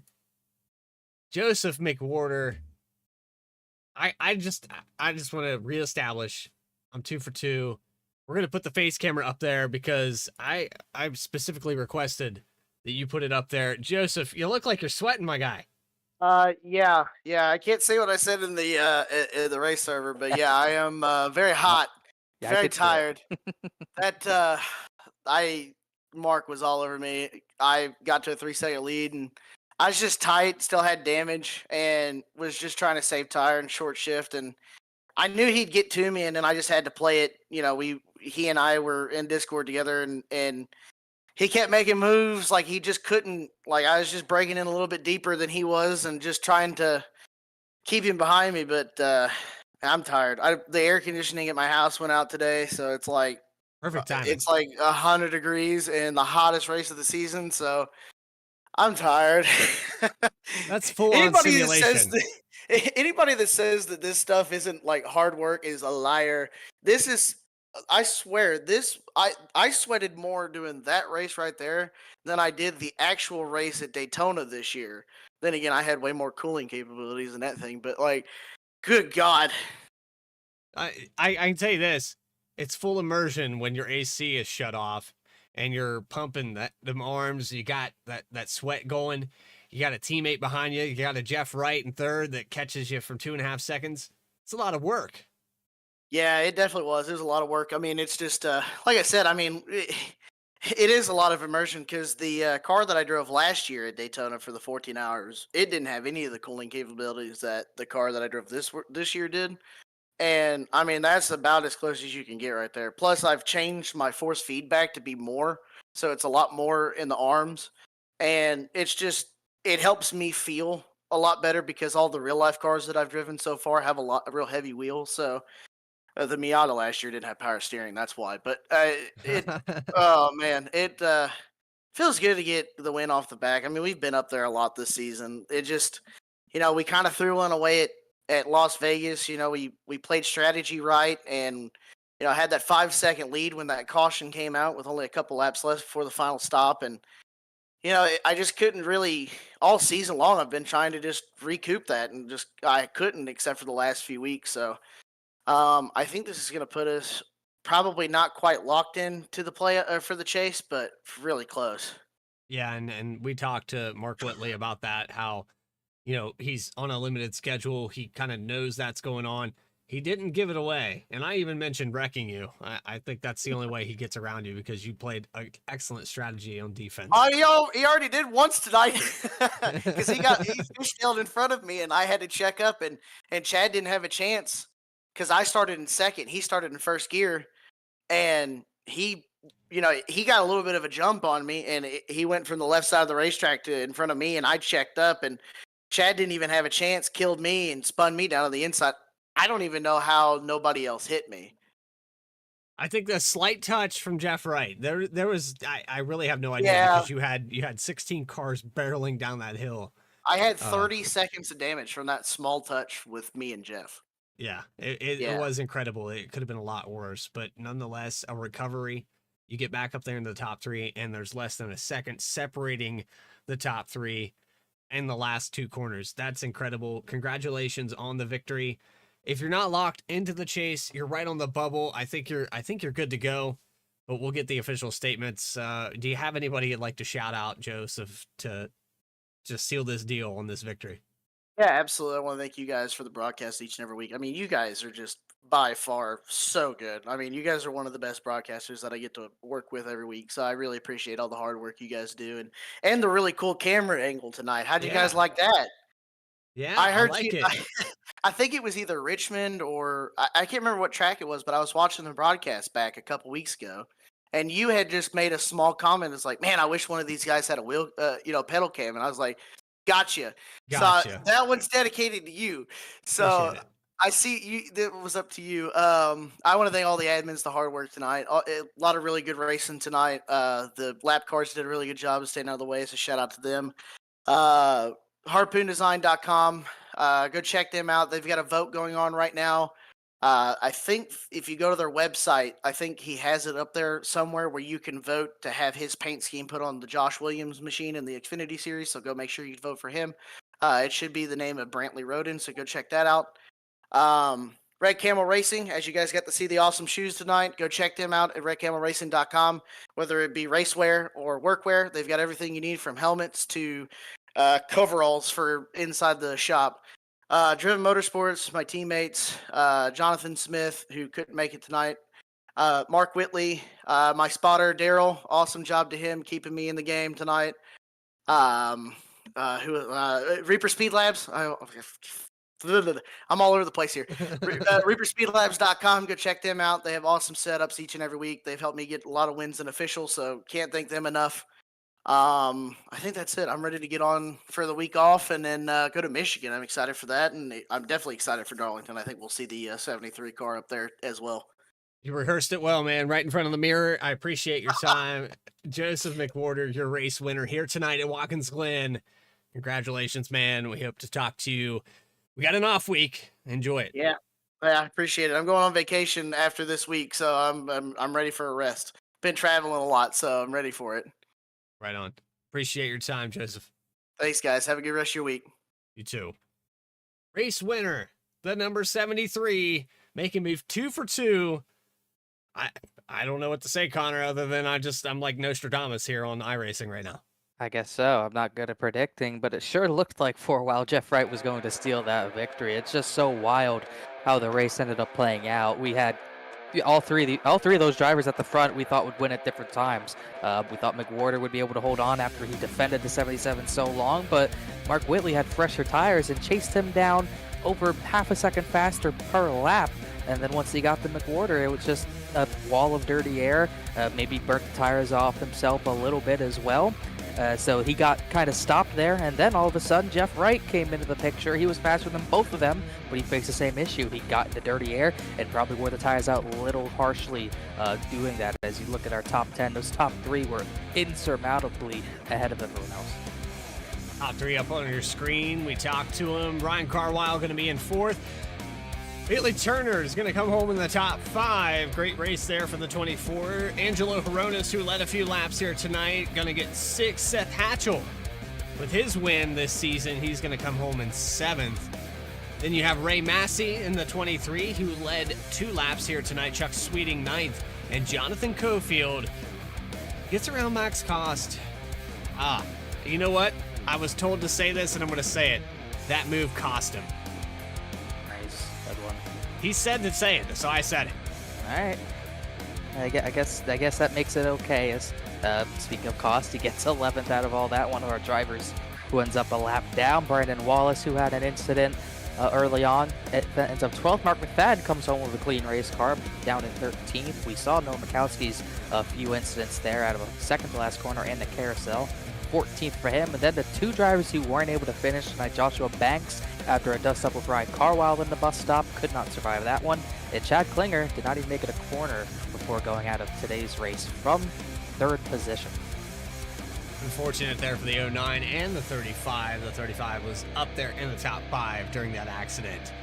[SPEAKER 3] Joseph McWhorter. I just want to reestablish I'm 2 for 2. We're gonna put the face camera up there because I specifically requested that you put it up there. Joseph, you look like you're sweating, my guy.
[SPEAKER 7] Yeah. I can't say what I said in the race server, but yeah, I am very hot,
[SPEAKER 4] Yeah, I
[SPEAKER 7] very
[SPEAKER 4] could feel it.
[SPEAKER 7] tired. Mark was all over me. I got to a 3-second lead, and I was just tight, still had damage, and was just trying to save tire and short shift. And I knew he'd get to me, and then I just had to play it. He and I were in Discord together, and he kept making moves like he just couldn't. Like I was just breaking in a little bit deeper than he was, and just trying to keep him behind me. But I'm tired. The air conditioning at my house went out today, so it's like
[SPEAKER 3] Perfect timing.
[SPEAKER 7] it's like 100 degrees and the hottest race of the season. So I'm tired.
[SPEAKER 3] That's full on simulation.
[SPEAKER 7] Anybody that says that this stuff isn't like hard work is a liar. This is, I swear, I sweated more doing that race right there than I did the actual race at Daytona this year. Then again, I had way more cooling capabilities than that thing, but like, good God.
[SPEAKER 3] I can tell you this: it's full immersion when your AC is shut off and you're pumping them arms. You got that sweat going. You got a teammate behind you. You got a Jeff Wright in third that catches you from 2.5 seconds. It's a lot of work.
[SPEAKER 7] Yeah, it definitely was. It was a lot of work. I mean, it's just like I said. I mean, it is a lot of immersion because the car that I drove last year at Daytona for the 14 hours, it didn't have any of the cooling capabilities that the car that I drove this year did. And I mean, that's about as close as you can get right there. Plus, I've changed my force feedback to be more, so it's a lot more in the arms, and it helps me feel a lot better because all the real life cars that I've driven so far have a real heavy wheels. So the Miata last year didn't have power steering. That's why. But oh man, it feels good to get the win off the back. I mean, we've been up there a lot this season. It just, we kind of threw one away at Las Vegas. We played strategy right, and had that 5-second lead when that caution came out with only a couple laps left before the final stop. And I just couldn't really, all season long, I've been trying to just recoup that, and I couldn't except for the last few weeks. So I think this is going to put us probably not quite locked in to the play for the chase, but really close.
[SPEAKER 3] Yeah, and we talked to Mark Whitley about that, how, he's on a limited schedule. He kind of knows that's going on. He didn't give it away. And I even mentioned wrecking you. I think that's the only way he gets around you, because you played an excellent strategy on defense.
[SPEAKER 7] He already did once tonight because he fishtailed in front of me, and I had to check up, and Chad didn't have a chance because I started in second. He started in first gear, and he got a little bit of a jump on me, and he went from the left side of the racetrack to in front of me, and I checked up, and Chad didn't even have a chance, killed me, and spun me down on the inside. I don't even know how nobody else hit me.
[SPEAKER 3] I think the slight touch from Jeff Wright. There was I really have no idea, because you had 16 cars barreling down that hill.
[SPEAKER 7] I had 30 seconds of damage from that small touch with me and Jeff.
[SPEAKER 3] Yeah, it was incredible. It could have been a lot worse, but nonetheless, a recovery. You get back up there in the top 3, and there's less than a second separating the top 3 and the last 2 corners. That's incredible. Congratulations on the victory. If you're not locked into the chase, you're right on the bubble. I think you're good to go, but we'll get the official statements. Do you have anybody you'd like to shout out, Joseph, to seal this deal on this victory?
[SPEAKER 7] Yeah, absolutely. I want to thank you guys for the broadcast each and every week. I mean, you guys are just by far so good. I mean, you guys are one of the best broadcasters that I get to work with every week. So I really appreciate all the hard work you guys do and the really cool camera angle tonight. How'd you guys
[SPEAKER 3] Yeah.
[SPEAKER 7] like that?
[SPEAKER 3] Yeah,
[SPEAKER 7] I
[SPEAKER 3] I
[SPEAKER 7] heard you.
[SPEAKER 3] like it.
[SPEAKER 7] I think it was either Richmond or I can't remember what track it was, but I was watching the broadcast back a couple weeks ago, and you had just made a small comment. It's like, man, I wish one of these guys had a pedal cam, and I was like, gotcha. So
[SPEAKER 3] Gotcha.
[SPEAKER 7] that one's dedicated to you. So
[SPEAKER 3] Appreciate it.
[SPEAKER 7] I see you. That was up to you. I want to thank all the admins, the hard work tonight. A lot of really good racing tonight. The lap cars did a really good job of staying out of the way, so shout out to them. Uh, harpoondesign.com. Go check them out. They've got a vote going on right now. I think if you go to their website, I think he has it up there somewhere where you can vote to have his paint scheme put on the Josh Williams machine in the Xfinity series. So go make sure you vote for him. It should be the name of Brantley Roden. So go check that out. Red Camel Racing, as you guys got to see the awesome shoes tonight, go check them out at redcamelracing.com. Whether it be racewear or workwear, they've got everything you need from helmets to coveralls for inside the shop. Driven Motorsports, my teammates, Jonathan Smith, who couldn't make it tonight, Mark Whitley, my spotter, Daryl, awesome job to him keeping me in the game tonight. Reaper Speed Labs, I'm all over the place here. ReaperSpeedLabs.com. Go check them out. They have awesome setups each and every week. They've helped me get a lot of wins in official, so can't thank them enough. I think that's it. I'm ready to get on for the week off and then go to Michigan. I'm excited for that, and I'm definitely excited for Darlington. I think we'll see the 73 car up there as well.
[SPEAKER 3] You rehearsed it well, man, right in front of the mirror. I appreciate your time. Joseph McWhorter, your race winner here tonight at Watkins Glen. Congratulations, man. We hope to talk to you. We got an off week. Enjoy it.
[SPEAKER 7] Yeah, I appreciate it. I'm going on vacation after this week, so I'm ready for a rest. Been traveling a lot, so I'm ready for it.
[SPEAKER 3] Right on. Appreciate your time, Joseph.
[SPEAKER 7] Thanks, guys. Have a good rest of your week.
[SPEAKER 3] You too. Race winner, the number 73, making move 2 for 2. I don't know what to say, Connor, other than I'm like Nostradamus here on iRacing right now.
[SPEAKER 4] I guess so. I'm not good at predicting, but it sure looked like for a while Jeff Wright was going to steal that victory. It's just so wild how the race ended up playing out. We had all three of those drivers at the front we thought would win at different times. We thought McWhorter would be able to hold on after he defended the 77 so long, but Mark Whitley had fresher tires and chased him down over half a second faster per lap. And then once he got to McWhorter, it was just a wall of dirty air. Maybe burnt the tires off himself a little bit as well. So he got kind of stopped there, and then all of a sudden Jeff Wright came into the picture. He was faster than both of them, but he faced the same issue. He got into dirty air and probably wore the tires out a little harshly doing that. As you look at our top 10, those top 3 were insurmountably ahead of everyone else.
[SPEAKER 3] Top 3 up on your screen. We talked to him. Ryan Carwile going to be in 4th. Haley Turner is going to come home in the top 5. Great race there for the 24. Angelo Horonis, who led a few laps here tonight, going to get 6th. Seth Hatchell, with his win this season, he's going to come home in 7th. Then you have Ray Massey in the 23, who led 2 laps here tonight. Chuck Sweeting 9th. And Jonathan Cofield gets around max cost. You know what? I was told to say this, and I'm going to say it. That move cost him. He said to say it, so I said it.
[SPEAKER 4] All right. I guess that makes it okay. As speaking of cost, he gets 11th out of all that. One of our drivers who ends up a lap down. Brandon Wallace, who had an incident early on, it ends up 12th. Mark McFadden comes home with a clean race car, down in 13th. We saw Noah Mikowski's a few incidents there out of a second to last corner and the carousel. 14th for him. And then the 2 drivers who weren't able to finish tonight, Joshua Banks, after a dust-up with Ryan Carwile in the bus stop, could not survive that one. And Chad Klinger did not even make it a corner before going out of today's race from 3rd position.
[SPEAKER 3] Unfortunate there for the 09 and the 35. The 35 was up there in the top 5 during that accident.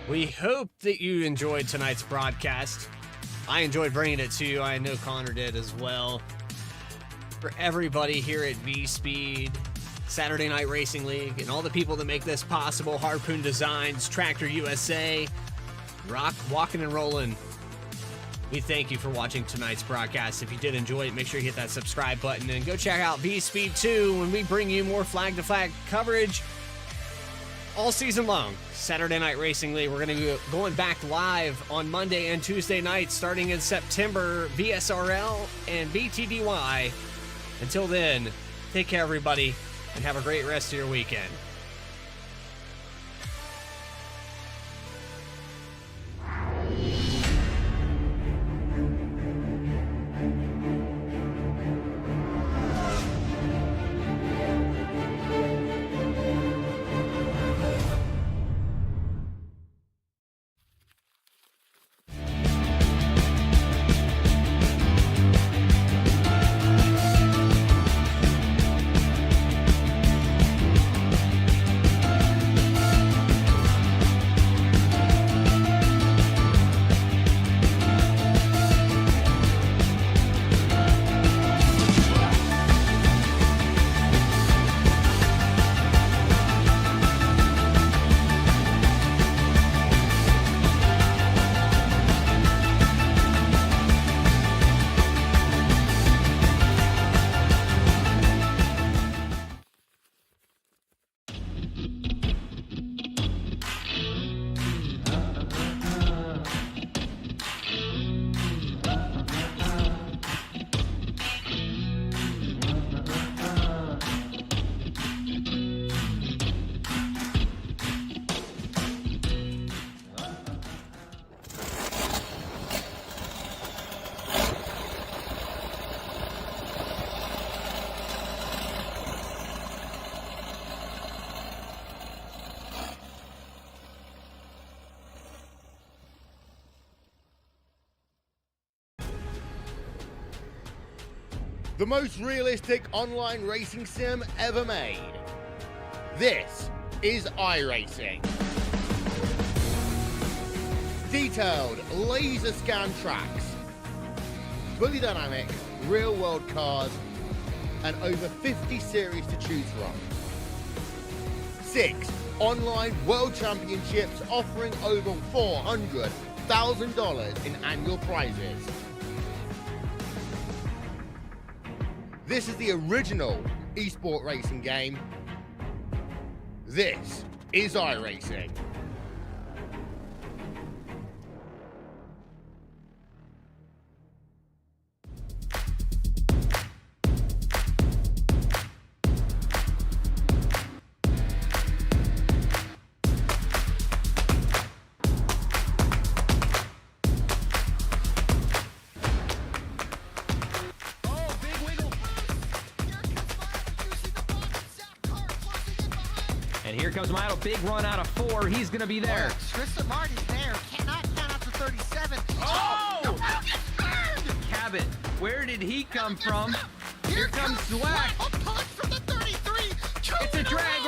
[SPEAKER 3] We hope that you enjoyed tonight's broadcast. I enjoyed bringing it to you. I know Connor did as well. For everybody here at V-Speed, Saturday Night Racing League, and all the people that make this possible, Harpoon Designs, Tractor USA, Walking and Rolling, we thank you for watching tonight's broadcast. If you did enjoy it, make sure you hit that subscribe button and go check out V-Speed 2 when we bring you more flag-to-flag coverage. all season long. Saturday Night Racing League. We're going to be going back live on Monday and Tuesday nights starting in September, VSRL and VTDY. Until then, take care, everybody, and have a great rest of your weekend.
[SPEAKER 1] The most realistic online racing sim ever made. This is iRacing. Detailed laser scan tracks, fully dynamic real world cars, and over 50 series to choose from. 6 online world championships offering over $400,000 in annual prizes. This is the original esport racing game. This is iRacing.
[SPEAKER 8] And here comes Milo, big run out of 4. He's going to be there.
[SPEAKER 2] Tristan Martin's there. Cannot count out to 37.
[SPEAKER 8] Oh!
[SPEAKER 2] The ball gets burned!
[SPEAKER 8] Cabot, where did he come from?
[SPEAKER 2] Here
[SPEAKER 8] comes Dweck.
[SPEAKER 2] A punch from the 33.
[SPEAKER 8] It's a drag.